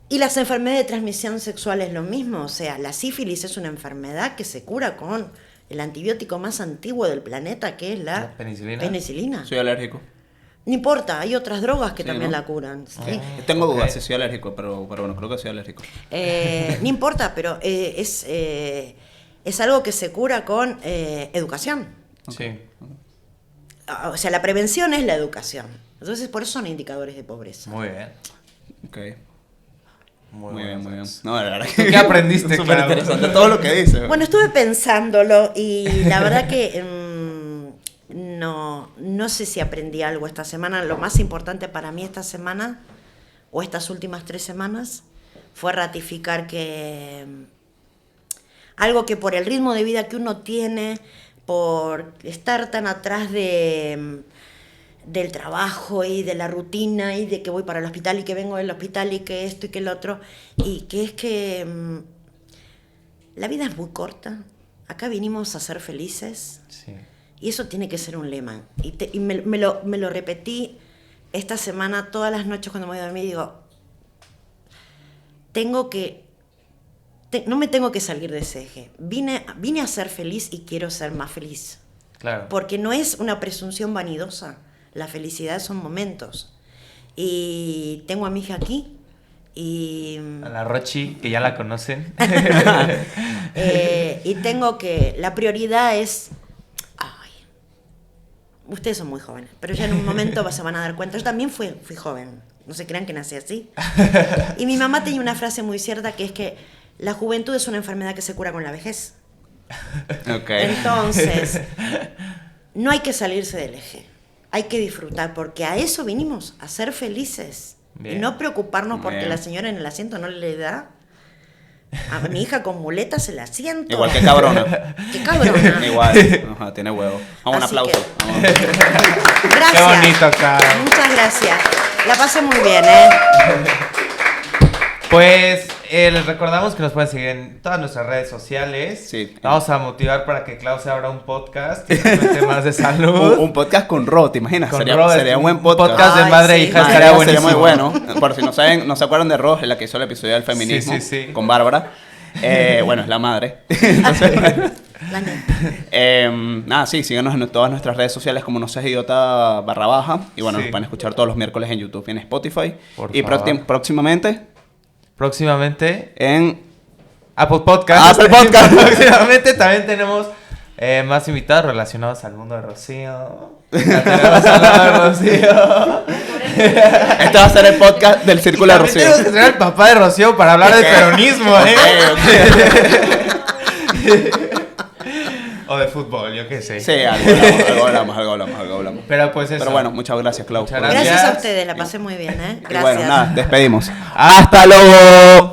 Y las enfermedades de transmisión sexual es lo mismo, o sea, la sífilis es una enfermedad que se cura con el antibiótico más antiguo del planeta, que es la ¿La penicilina? penicilina. Soy alérgico. No importa, hay otras drogas que Sí, también ¿no? la curan. ¿sí? Tengo Ok. dudas si soy alérgico, pero bueno, creo que soy alérgico. No importa, pero es algo que se cura con educación. Sí. O sea, la prevención es la educación. Entonces, por eso son indicadores de pobreza. Muy bien. Ok. Muy Muy bien, buenos muy bien. datos. No, la verdad ¿Tú qué aprendiste, Súper Clau? interesante todo lo que dice. Bueno, estuve pensándolo y la verdad que no sé si aprendí algo esta semana. Lo más importante para mí esta semana, o estas últimas 3 semanas, fue ratificar que algo que por el ritmo de vida que uno tiene, por estar tan atrás del trabajo y de la rutina y de que voy para el hospital y que vengo del hospital y que esto y que el otro, y que es que la vida es muy corta, acá vinimos a ser felices Sí. y eso tiene que ser un lema. Y me lo repetí esta semana todas las noches cuando me voy a dormir, digo, no me tengo que salir de ese eje, vine a ser feliz y quiero ser más feliz. Claro. Porque no es una presunción vanidosa. La felicidad son momentos. Y tengo a mi hija aquí. Y, A la Rochi, que ya la conocen. y tengo que... La prioridad es... Ay, ustedes son muy jóvenes, pero ya en un momento se van a dar cuenta. Yo también fui joven. No se crean que nací así. Y mi mamá tenía una frase muy cierta que es que la juventud es una enfermedad que se cura con la vejez. Ok. Entonces, no hay que salirse del eje, hay que disfrutar, porque a eso vinimos, a ser felices. Bien. Y no preocuparnos porque Bien. la señora en el asiento no le da. A mi hija con muletas el asiento. Igual que cabrona. ¡Qué cabrona! Igual. Ajá, tiene huevo. Vamos, un Así aplauso. que- Vamos. Gracias. Qué bonito, Clau. Muchas gracias. La pasé muy bien, ¿eh? Pues les recordamos que nos pueden seguir en todas nuestras redes sociales. Sí. Vamos a motivar para que Clau se abra un podcast que comente temas de salud. Un podcast con Ro, ¿te imaginas? Con Sería, Ro, sería un buen un podcast. podcast de Ay, madre e sí. hija, Madre, estaría sería buenísimo. muy bueno. Por si no saben, no se acuerdan de Ro, es la que hizo el episodio del feminismo Sí, sí, sí. con Bárbara. Bueno, es la madre. Entonces, La neta. nada, sí, síganos en todas nuestras redes sociales como No Seas Idiota /baja. Y bueno, Sí. nos pueden escuchar todos los miércoles en YouTube y en Spotify. Por Y favor. próximamente Próximamente en Apple Podcast. Apple Podcast. Próximamente también tenemos más invitados relacionados al mundo de Rocío. Ya tenemos al lado de Rocío. Por el Este va a ser el podcast del Círculo de Rocío. Tenemos que ser el papá de Rocío para hablar de peronismo, O de fútbol, yo qué sé. Sí, algo hablamos. Pero pues eso. Pero bueno, muchas gracias, Clau. Muchas Gracias Gracias. a ustedes, la pasé muy bien, ¿eh? Y Gracias. bueno, nada, despedimos. ¡Hasta luego!